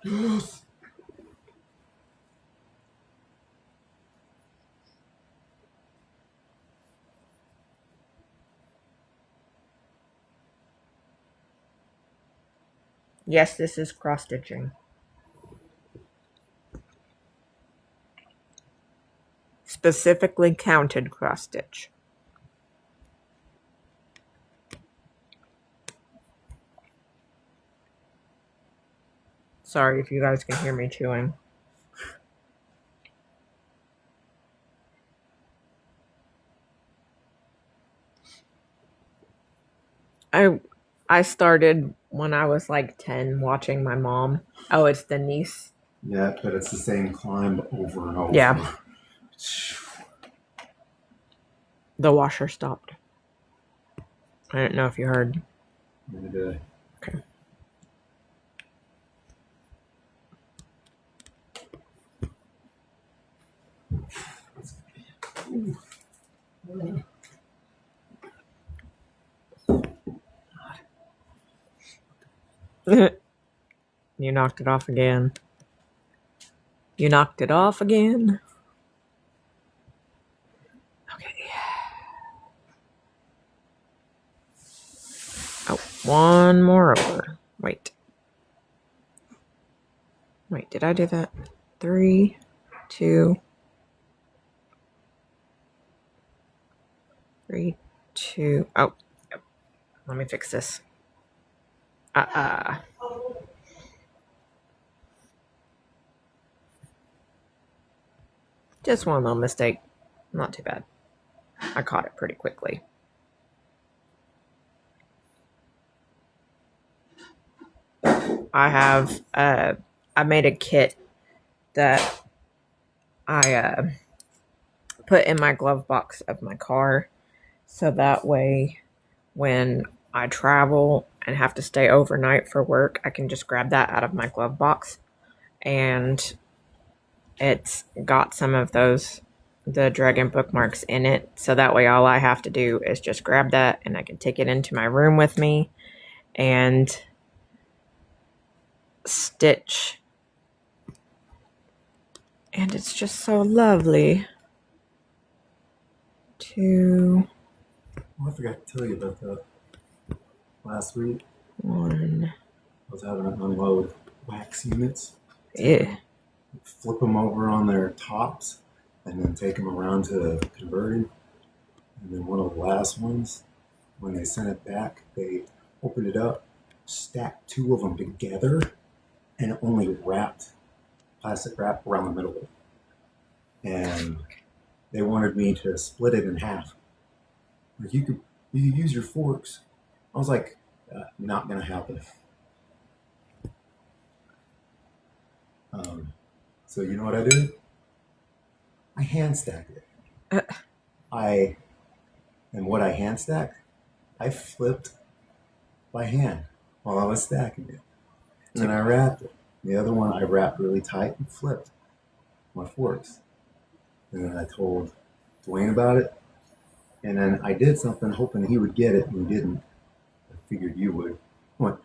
Yes, this is cross stitching. Specifically counted cross stitch. Sorry if you guys can hear me chewing. I started when I was like 10 watching my mom. Oh, it's the niece.
Yeah, but it's the same climb over and over.
Yeah. The washer stopped. I didn't know if you heard.
I did.
Okay. You knocked it off again. You knocked it off again. Okay. Oh, one more over. Wait, did I do that? 3, 2, 3, 2. Oh, yep. Let me fix this. Just one little mistake. Not too bad. I caught it pretty quickly. I made a kit that I put in my glove box of my car, so that way when I travel and have to stay overnight for work, I can just grab that out of my glove box. And it's got some of the dragon bookmarks in it, so that way all I have to do is just grab that and I can take it into my room with me and stitch. And it's just so lovely to
I forgot to tell you about that. Last week,
one.
I was having to unload wax units.
Yeah.
Flip them over on their tops and then take them around to converting. And then one of the last ones, when they sent it back, they opened it up, stacked two of them together, and only wrapped plastic wrap around the middle of it. And they wanted me to split it in half. Like you could use your forks. I was like, not gonna happen. So you know what I did? I hand stacked it. And what I hand stacked, I flipped by hand while I was stacking it. And then I wrapped it. The other one I wrapped really tight and flipped my forks. And then I told Dwayne about it. And then I did something hoping he would get it, and he didn't. I figured you would. I went,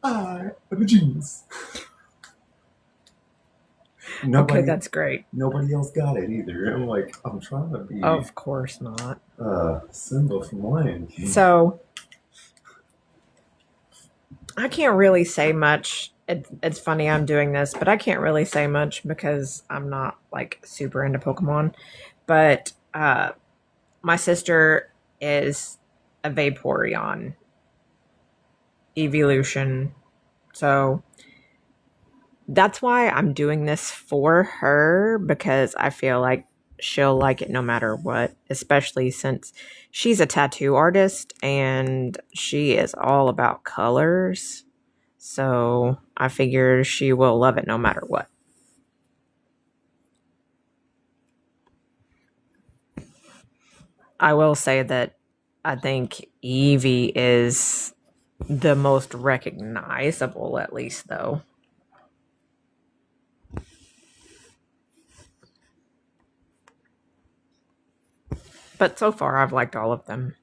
I'm a genius.
Okay, that's great.
Nobody else got it either. I'm like, I'm trying to be.
Of course not.
Simba from Lion King.
So I can't really say much. It's funny I'm doing this, but I can't really say much because I'm not like super into Pokemon. But my sister is a Vaporeon evolution, so that's why I'm doing this for her, because I feel like she'll like it no matter what, especially since she's a tattoo artist and she is all about colors. So I figure she will love it no matter what. I will say that I think Eevee is the most recognizable, at least, though. But so far, I've liked all of them.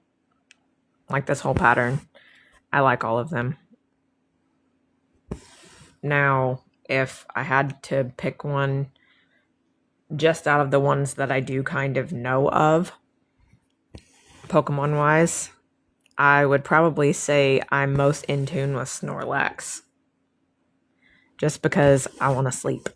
Like this whole pattern. I like all of them. Now, if I had to pick one just out of the ones that I do kind of know of, Pokemon-wise, I would probably say I'm most in tune with Snorlax. Just because I want to sleep.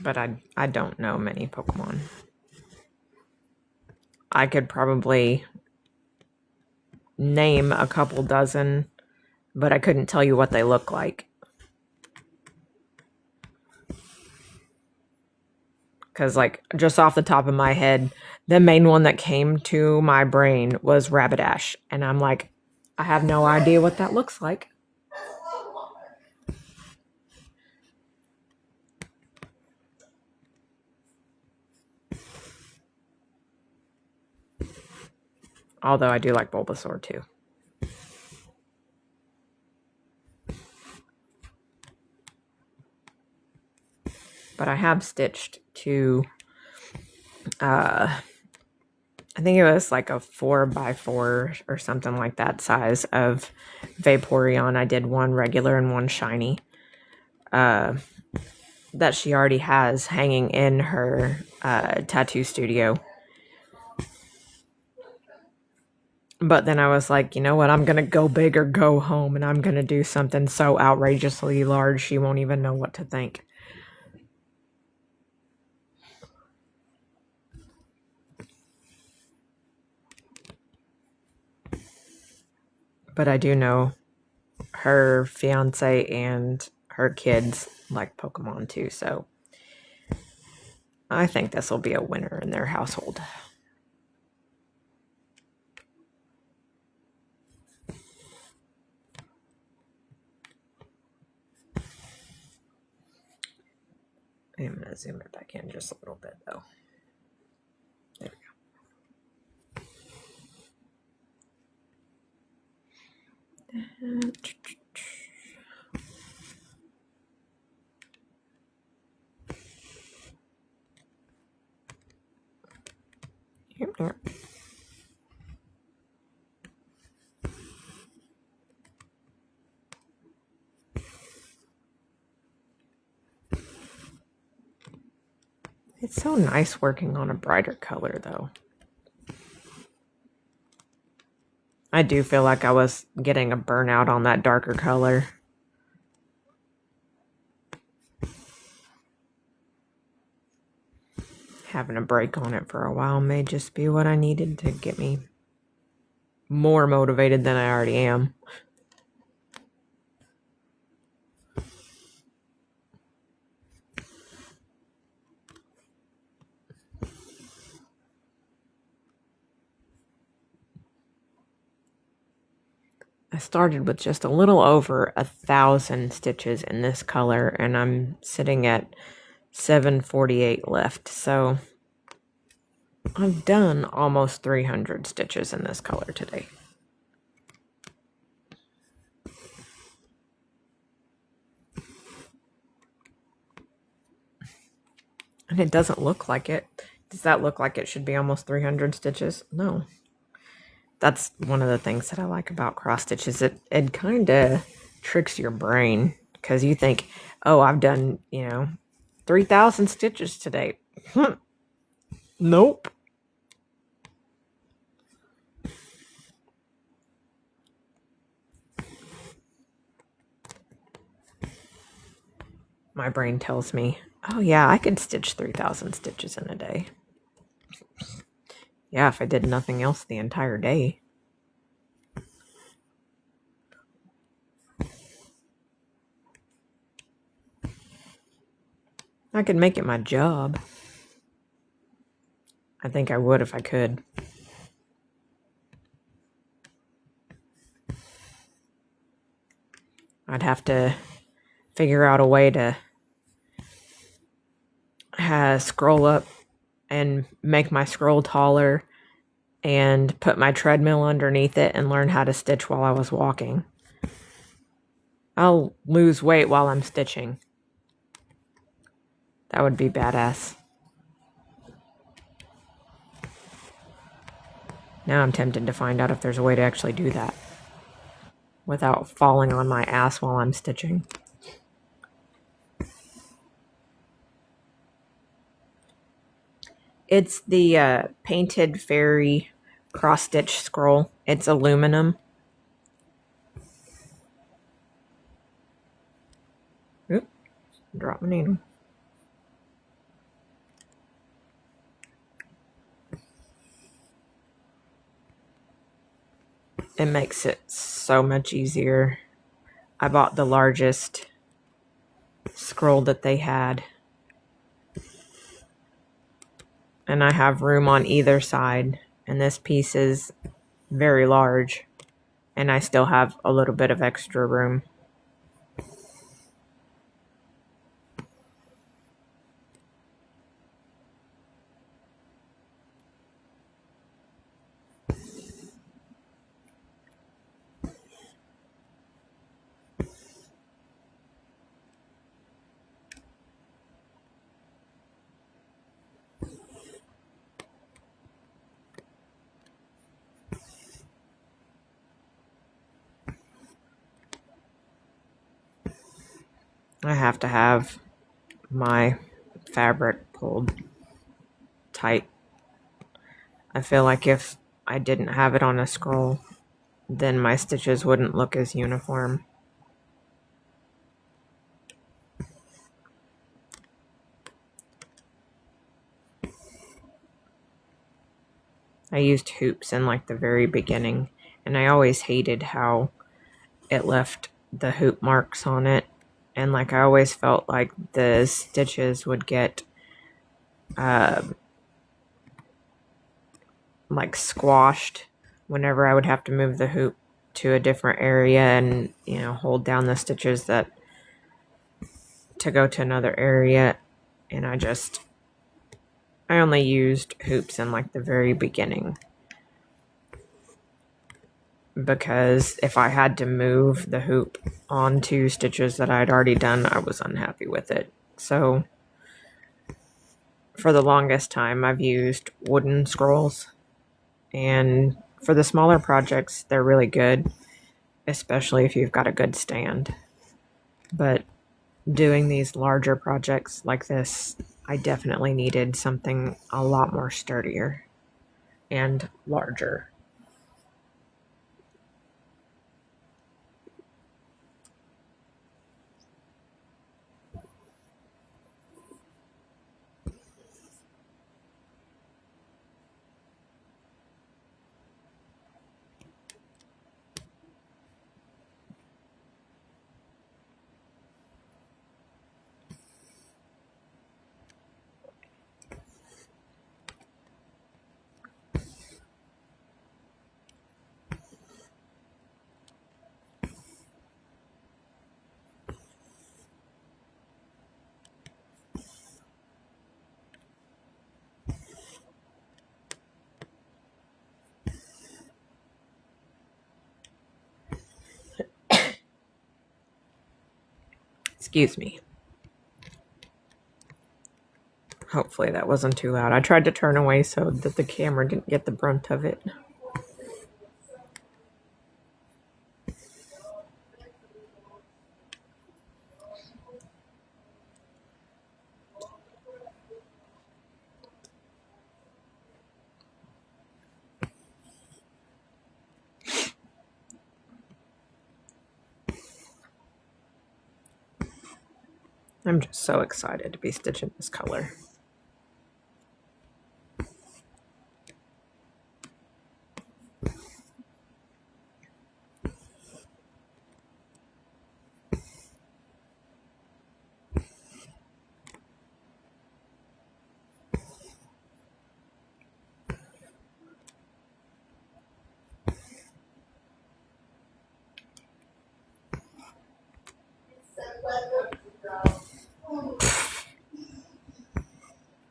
But I don't know many Pokemon. I could probably name a couple dozen, but I couldn't tell you what they look like. Because, like, just off the top of my head, the main one that came to my brain was Rapidash. And I'm like, I have no idea what that looks like. Although I do like Bulbasaur too. But I have stitched to, I think it was like a 4x4 or something like that size of Vaporeon. I did one regular and one shiny that she already has hanging in her tattoo studio. But then I was like, you know what? I'm going to go big or go home, and I'm going to do something so outrageously large she won't even know what to think. But I do know her fiance and her kids like Pokemon too, so I think this will be a winner in their household. I'm going to zoom it back in just a little bit though. There we go. Here. It's so nice working on a brighter color though. I do feel like I was getting a burnout on that darker color. Having a break on it for a while may just be what I needed to get me more motivated than I already am. I started with just a little over 1,000 stitches in this color, and I'm sitting at 748 left. So I've done almost 300 stitches in this color today. And it doesn't look like it. Does that look like it should be almost 300 stitches? No. That's one of the things that I like about cross stitches. It kind of tricks your brain because you think, oh, I've done, 3,000 stitches today. Nope. My brain tells me, oh yeah, I could stitch 3,000 stitches in a day. Yeah, if I did nothing else the entire day. I could make it my job. I think I would if I could. I'd have to figure out a way to scroll up and make my scroll taller and put my treadmill underneath it and learn how to stitch while I was walking. I'll lose weight while I'm stitching. That would be badass. Now I'm tempted to find out if there's a way to actually do that without falling on my ass while I'm stitching. It's the Painted Fairy cross stitch scroll. It's aluminum. Oop, drop my needle. It makes it so much easier. I bought the largest scroll that they had. And I have room on either side. And this piece is very large. And I still have a little bit of extra room. I have to have my fabric pulled tight. I feel like if I didn't have it on a scroll, then my stitches wouldn't look as uniform. I used hoops in like the very beginning, and I always hated how it left the hoop marks on it, and like I always felt like the stitches would get like squashed whenever I would have to move the hoop to a different area and, you know, hold down the stitches that to go to another area. And I only used hoops in like the very beginning, because if I had to move the hoop onto stitches that I had already done, I was unhappy with it. So for the longest time, I've used wooden scrolls, and for the smaller projects, they're really good, especially if you've got a good stand. But doing these larger projects like this, I definitely needed something a lot more sturdier and larger. Excuse me. Hopefully that wasn't too loud. I tried to turn away so that the camera didn't get the brunt of it. I'm just so excited to be stitching this color.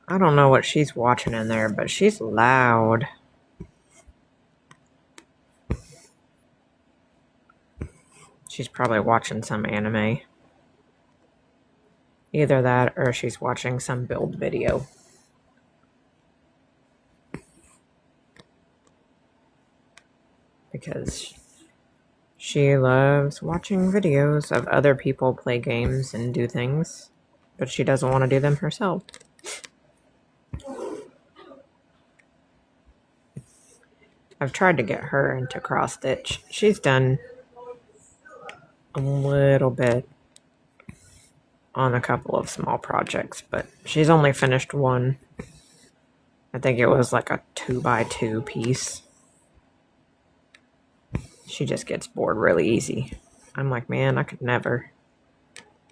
I don't know what she's watching in there, but she's loud. She's probably watching some anime. Either that or she's watching some build video. Because she loves watching videos of other people play games and do things, but she doesn't want to do them herself. I've tried to get her into cross stitch. She's done a little bit on a couple of small projects, but she's only finished one. I think it was like a 2x2 piece. She just gets bored really easy. I'm like, man, I could never.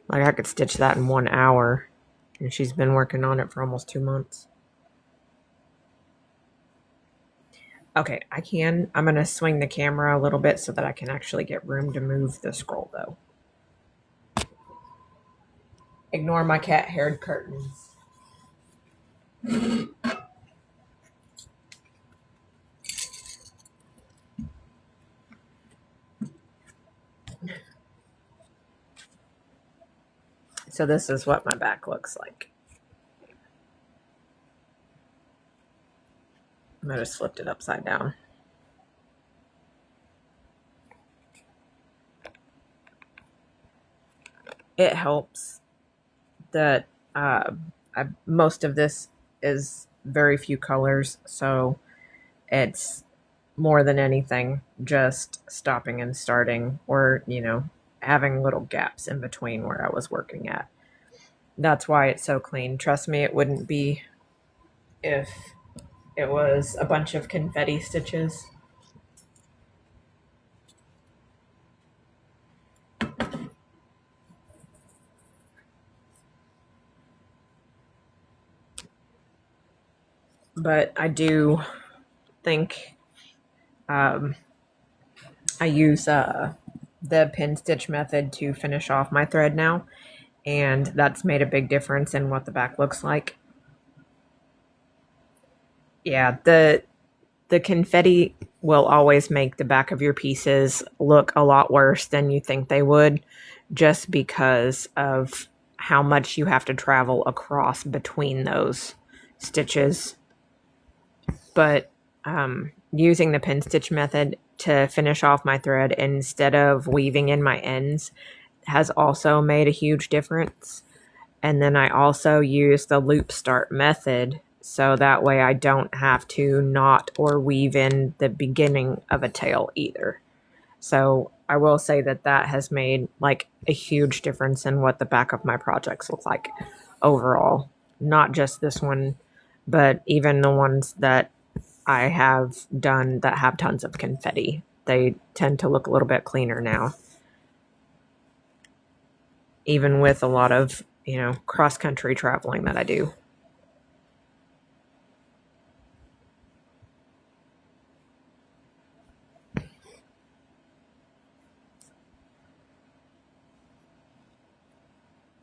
Like, I could stitch that in 1 hour, and she's been working on it for almost 2 months. Okay, I'm going to swing the camera a little bit so that I can actually get room to move the scroll, though. Ignore my cat-haired curtains. So this is what my back looks like. I just flipped it upside down. It helps that most of this is very few colors, so it's more than anything, just stopping and starting, or, having little gaps in between where I was working at. That's why it's so clean. Trust me, it wouldn't be if it was a bunch of confetti stitches. But I do think I use the pin stitch method to finish off my thread now, and that's made a big difference in what the back looks like. Yeah, the confetti will always make the back of your pieces look a lot worse than you think they would, just because of how much you have to travel across between those stitches. But using the pin stitch method to finish off my thread instead of weaving in my ends has also made a huge difference. And then I also use the loop start method, so that way I don't have to knot or weave in the beginning of a tail either. So I will say that that has made like a huge difference in what the back of my projects look like overall. Not just this one, but even the ones that I have done that have tons of confetti. They tend to look a little bit cleaner now. Even with a lot of, cross-country traveling that I do.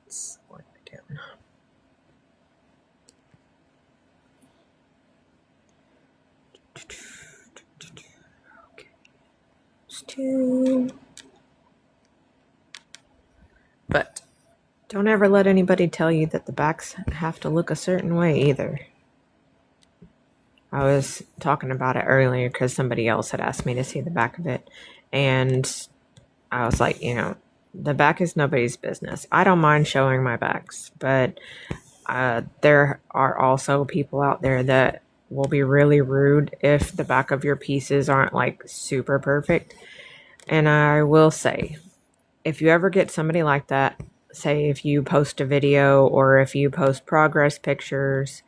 Slow it down. Okay. Just two. But don't ever let anybody tell you that the backs have to look a certain way either. I was talking about it earlier because somebody else had asked me to see the back of it. And I was like, the back is nobody's business. I don't mind showing my backs, but there are also people out there that will be really rude if the back of your pieces aren't like super perfect. And I will say, if you ever get somebody like that, say if you post a video or if you post progress pictures,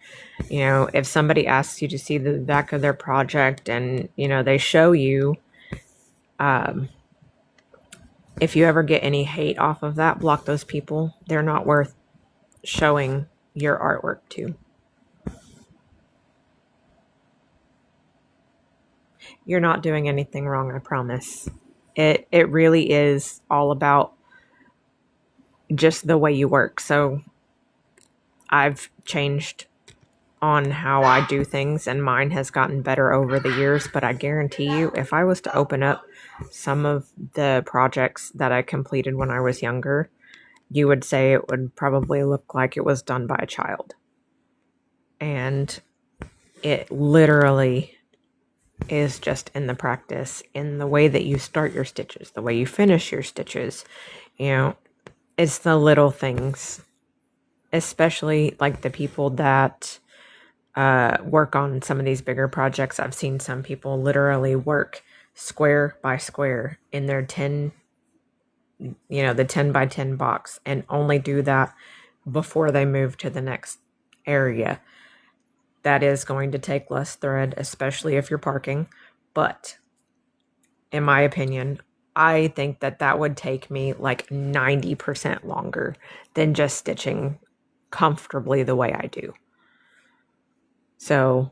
if somebody asks you to see the back of their project and, they show you, if you ever get any hate off of that, block those people. They're not worth showing your artwork to. You're not doing anything wrong, I promise. It really is all about just the way you work. So I've changed on how I do things, and mine has gotten better over the years, but I guarantee you, if I was to open up some of the projects that I completed when I was younger, you would say it would probably look like it was done by a child. And it literally is just in the practice, in the way that you start your stitches, the way you finish your stitches. It's the little things, especially like the people that work on some of these bigger projects. I've seen some people literally work square by square in their 10, the 10 by 10 box, and only do that before they move to the next area. That is going to take less thread, especially if you're parking. But in my opinion, I think that would take me like 90% longer than just stitching comfortably the way I do. So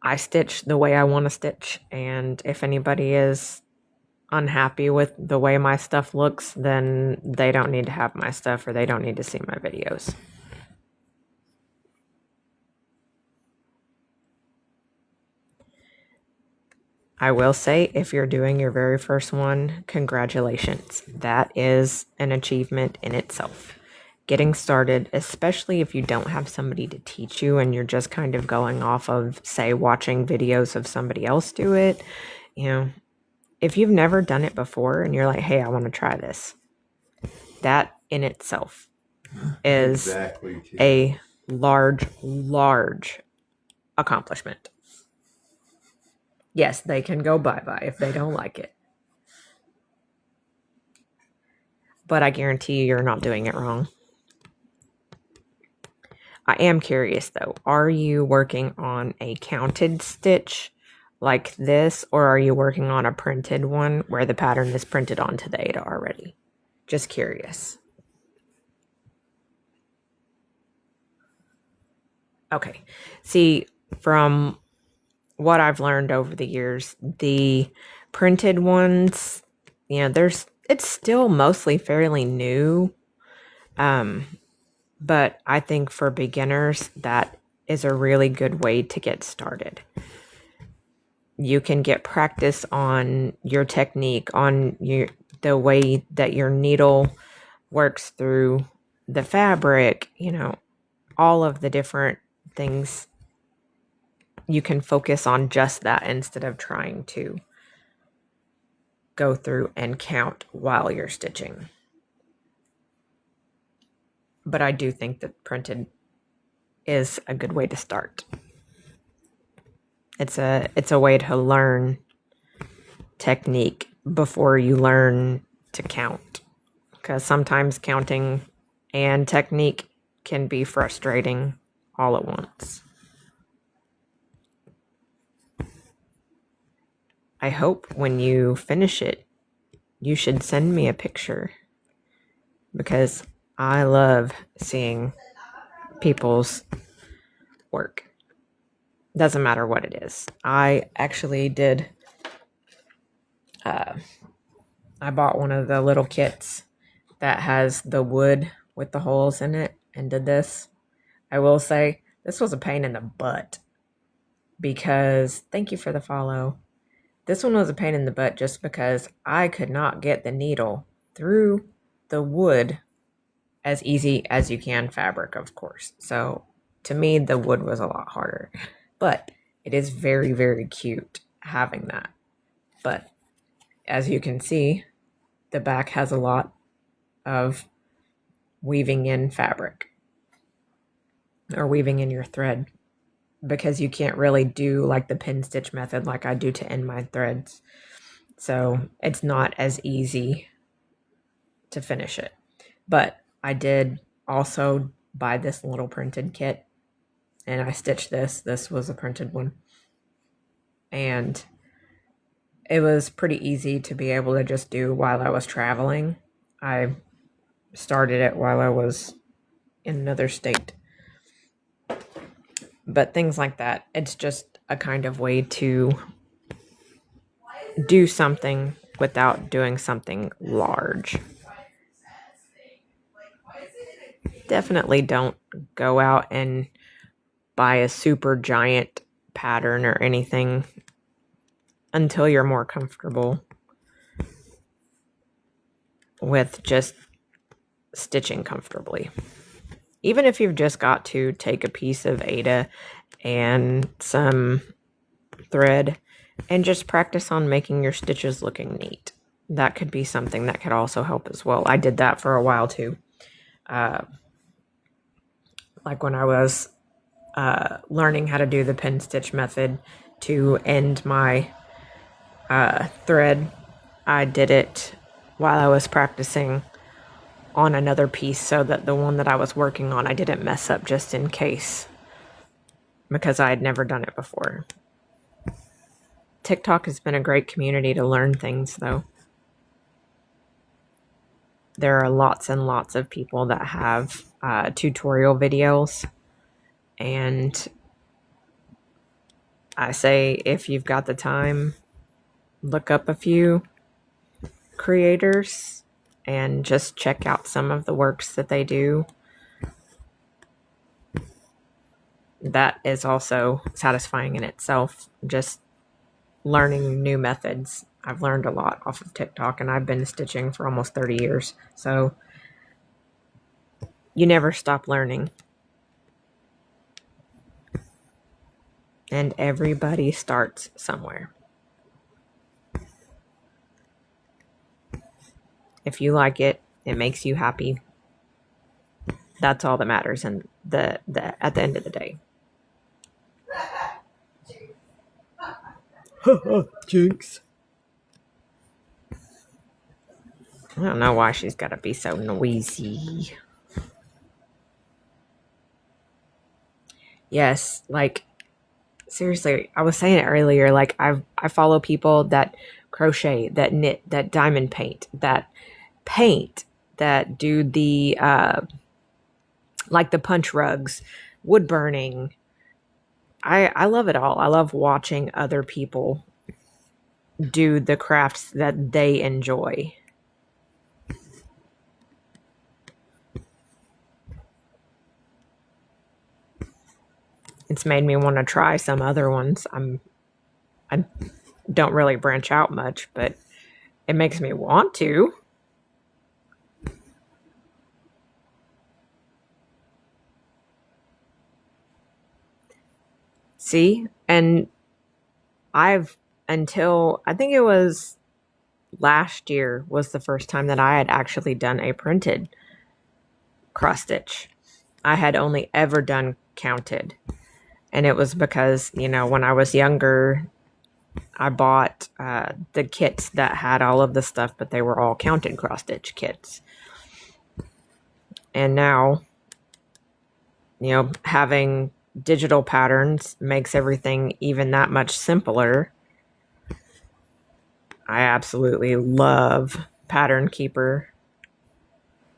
I stitch the way I want to stitch, and if anybody is unhappy with the way my stuff looks, then they don't need to have my stuff, or they don't need to see my videos. I will say, if you're doing your very first one, congratulations. That is an achievement in itself. Getting started, especially if you don't have somebody to teach you and you're just kind of going off of, say, watching videos of somebody else do it, if you've never done it before and you're like, hey, I want to try this, that in itself is a large accomplishment. Yes, they can go bye-bye if they don't like it. But I guarantee you're not doing it wrong. I am curious though, are you working on a counted stitch like this, or are you working on a printed one where the pattern is printed onto the Aida already? Just curious. Okay. See, from what I've learned over the years, the printed ones, it's still mostly fairly new. But I think for beginners, that is a really good way to get started. You can get practice on your technique, on the way that your needle works through the fabric, all of the different things. You can focus on just that instead of trying to go through and count while you're stitching. But I do think that printed is a good way to start. It's a way to learn technique before you learn to count. Because sometimes counting and technique can be frustrating all at once. I hope when you finish it, you should send me a picture, because I love seeing people's work. Doesn't matter what it is. I actually did, I bought one of the little kits that has the wood with the holes in it and did this. I will say this was a pain in the butt, because, thank you for the follow. This one was a pain in the butt just because I could not get the needle through the wood as easy as you can fabric, of course. So to me, the wood was a lot harder, but it is very, very cute having that. But as you can see, the back has a lot of weaving in fabric or weaving in your thread, because you can't really do like the pin stitch method like I do to end my threads. So it's not as easy to finish it. But I did also buy this little printed kit, and I stitched this. This was a printed one. And it was pretty easy to be able to just do while I was traveling. I started it while I was in another state. But things like that, it's just a kind of way to do something without doing something large. Definitely don't go out and buy a super giant pattern or anything until you're more comfortable with just stitching comfortably. Even if you've just got to take a piece of Aida and some thread and just practice on making your stitches looking neat. That could be something that could also help as well. I did that for a while too. Like when I was learning how to do the pin stitch method to end my thread, I did it while I was practicing on another piece so that the one that I was working on, I didn't mess up just in case, because I had never done it before. TikTok has been a great community to learn things though. There are lots and lots of people that have tutorial videos, and I say if you've got the time, look up a few creators and just check out some of the works that they do. That is also satisfying in itself, just learning new methods. I've learned a lot off of TikTok, and I've been stitching for almost 30 years. So you never stop learning. And everybody starts somewhere. If you like it, it makes you happy. That's all that matters at the end of the day. Jinx. I don't know why she's got to be so noisy. Yes, like seriously, I was saying it earlier. Like I follow people that crochet, that knit, that diamond paint, that do the like the punch rugs, wood burning. I love it all. I love watching other people do the crafts that they enjoy. It's made me want to try some other ones. I don't really branch out much, but it makes me want to. See? And until I think it was last year was the first time that I had actually done a printed cross stitch. I had only ever done counted. And it was because, when I was younger, I bought the kits that had all of the stuff, but they were all counted cross stitch kits. And now, having digital patterns makes everything even that much simpler. I absolutely love Pattern Keeper.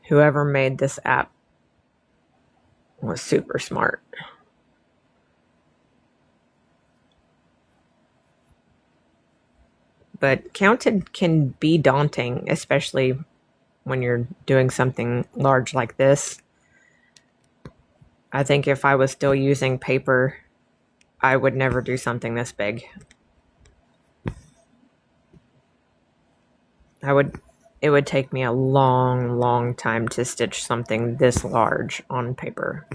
Whoever made this app was super smart. But counted can be daunting, especially when you're doing something large like this. I think if I was still using paper, I would never do something this big. It would take me a long, long time to stitch something this large on paper.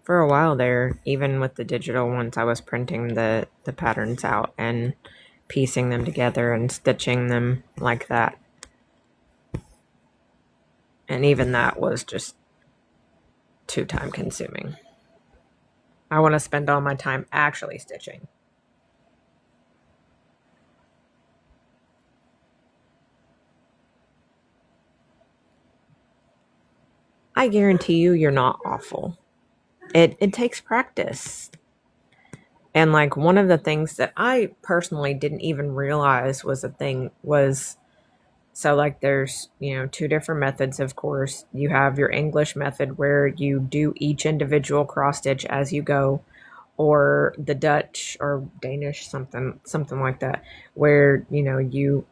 For a while there, even with the digital ones, I was printing the patterns out and piecing them together and stitching them like that. And even that was just too time consuming. I want to spend all my time actually stitching. I guarantee you're not awful. It takes practice. And like one of the things that I personally didn't even realize was a thing was, so like there's, two different methods, of course. You have your English method where you do each individual cross stitch as you go, or the Dutch or Danish, something like that, where, you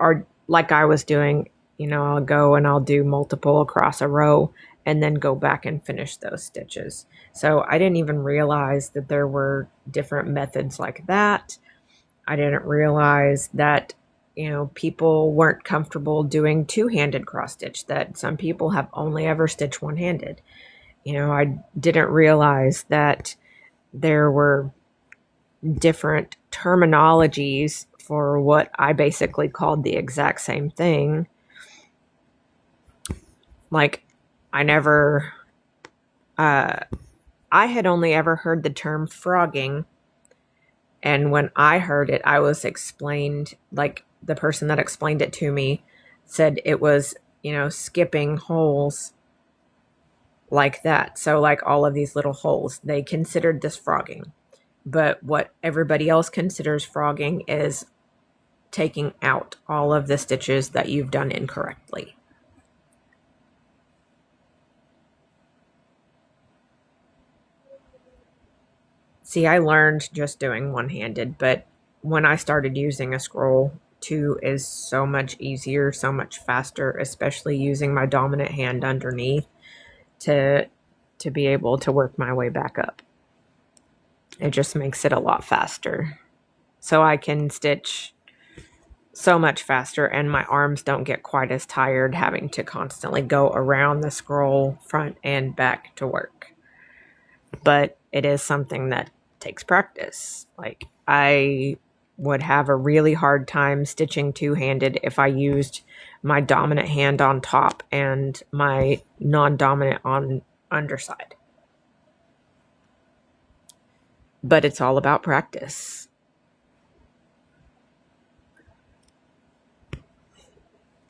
are like I was doing, I'll go and I'll do multiple across a row and then go back and finish those stitches. So I didn't even realize that there were different methods like that. I didn't realize that, people weren't comfortable doing two-handed cross stitch, that some people have only ever stitched one-handed. I didn't realize that there were different terminologies for what I basically called the exact same thing. Like, I had only ever heard the term frogging. And when I heard it, I was explained, like the person that explained it to me said it was, skipping holes like that. So like all of these little holes, they considered this frogging. But what everybody else considers frogging is taking out all of the stitches that you've done incorrectly. See, I learned just doing one-handed, but when I started using a scroll, two is so much easier, so much faster, especially using my dominant hand underneath to be able to work my way back up. It just makes it a lot faster. So I can stitch so much faster and my arms don't get quite as tired having to constantly go around the scroll front and back to work. But it is something that takes practice. Like I would have a really hard time stitching two-handed if I used my dominant hand on top and my non-dominant on underside. But it's all about practice.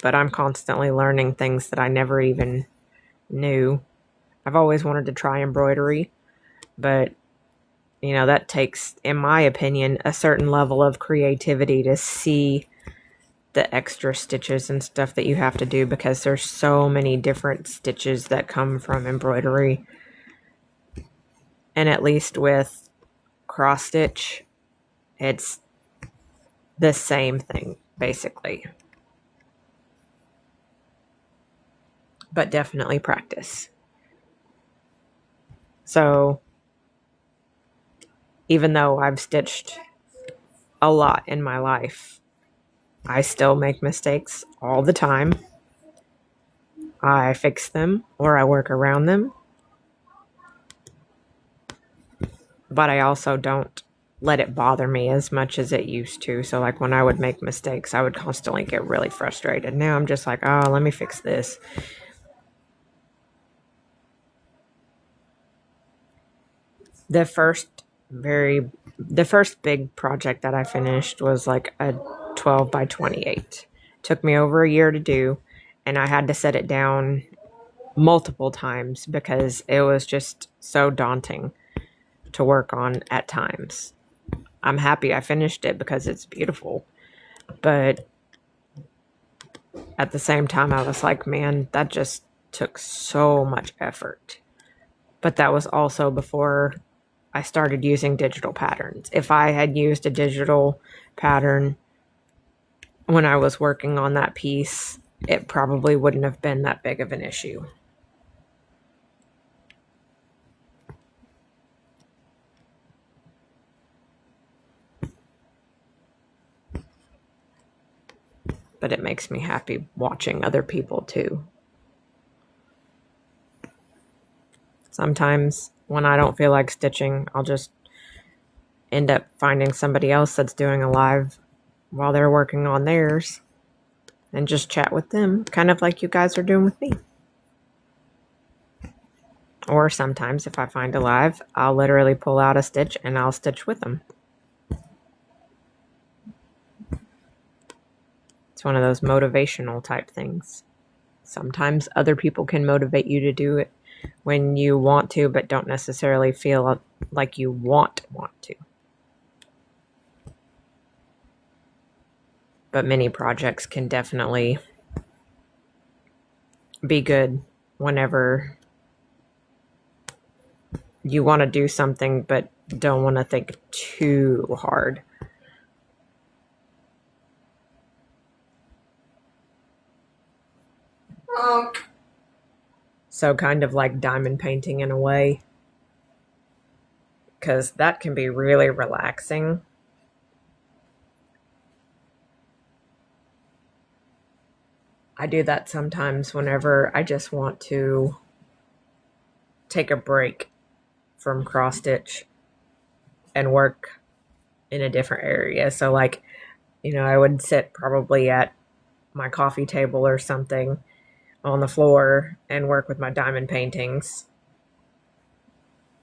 But I'm constantly learning things that I never even knew. I've always wanted to try embroidery, but that takes, in my opinion, a certain level of creativity to see the extra stitches and stuff that you have to do, because there's so many different stitches that come from embroidery. And at least with cross stitch, it's the same thing, basically. But definitely practice. So, even though I've stitched a lot in my life, I still make mistakes all the time. I fix them or I work around them. But I also don't let it bother me as much as it used to. So like when I would make mistakes, I would constantly get really frustrated. Now I'm just like, oh, let me fix this. The first big project that I finished was like a 12 by 28. Took me over a year to do, and I had to set it down multiple times because it was just so daunting to work on at times. I'm happy I finished it because it's beautiful, but at the same time I was like, man, that just took so much effort. But that was also before I started using digital patterns. If I had used a digital pattern when I was working on that piece, it probably wouldn't have been that big of an issue. But it makes me happy watching other people too. Sometimes when I don't feel like stitching, I'll just end up finding somebody else that's doing a live while they're working on theirs and just chat with them, kind of like you guys are doing with me. Or sometimes if I find a live, I'll literally pull out a stitch and I'll stitch with them. It's one of those motivational type things. Sometimes other people can motivate you to do it when you want to, but don't necessarily feel like you want to. But many projects can definitely be good whenever you want to do something but don't want to think too hard. So kind of like diamond painting in a way, because that can be really relaxing. I do that sometimes whenever I just want to take a break from cross stitch and work in a different area. So like, I would sit probably at my coffee table or something on the floor and work with my diamond paintings.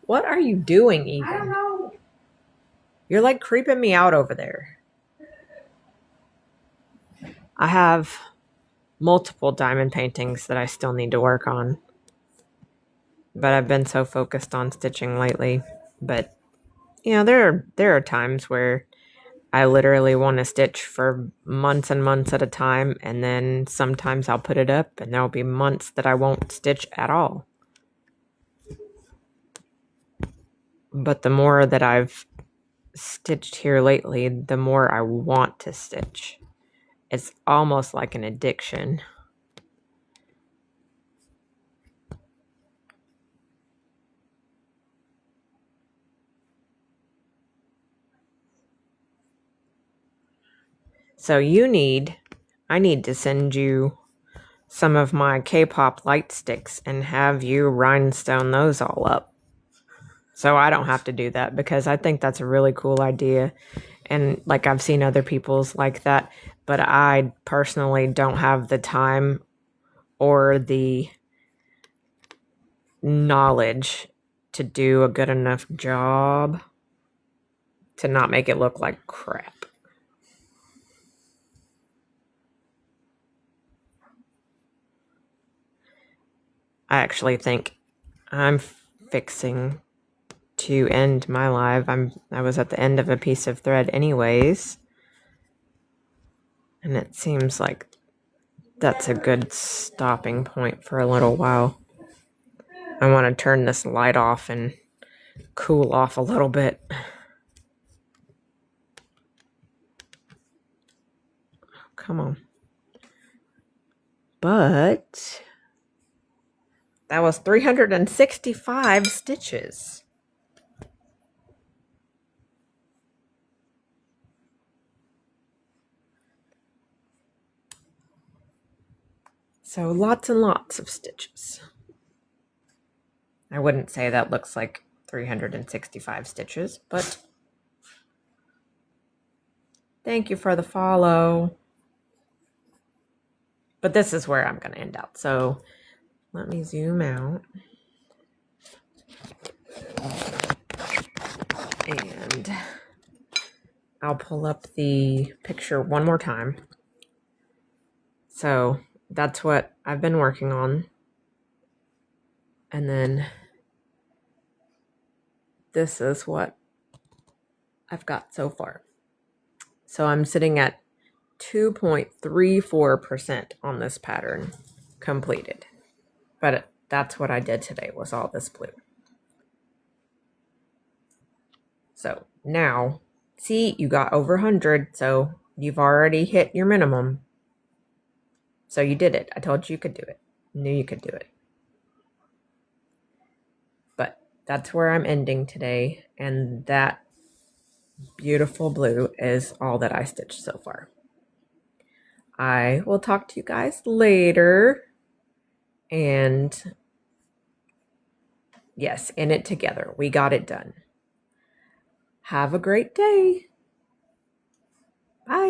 What are you doing, Ethan?
I don't know.
You're like creeping me out over there. I have multiple diamond paintings that I still need to work on, but I've been so focused on stitching lately. But there are times where I literally want to stitch for months and months at a time, and then sometimes I'll put it up and there'll be months that I won't stitch at all. But the more that I've stitched here lately, the more I want to stitch. It's almost like an addiction. So I need to send you some of my K-pop light sticks and have you rhinestone those all up. So I don't have to do that, because I think that's a really cool idea. and like I've seen other people's like that, but I personally don't have the time or the knowledge to do a good enough job to not make it look like crap. I actually think I'm fixing to end my live. I was at the end of a piece of thread anyways. And it seems like that's a good stopping point for a little while. I want to turn this light off and cool off a little bit. Come on. But that was 365 stitches. So lots and lots of stitches. I wouldn't say that looks like 365 stitches, but thank you for the follow. But this is where I'm going to end out. So let me zoom out. And I'll pull up the picture one more time. So that's what I've been working on. And then this is what I've got so far. So I'm sitting at 2.34% on this pattern completed. But that's what I did today, was all this blue. So now, see, you got over 100, so you've already hit your minimum. So you did it. I told you could do it. I knew you could do it. But that's where I'm ending today, and that beautiful blue is all that I stitched so far. I will talk to you guys later. And yes, in it together. We got it done. Have a great day. Bye.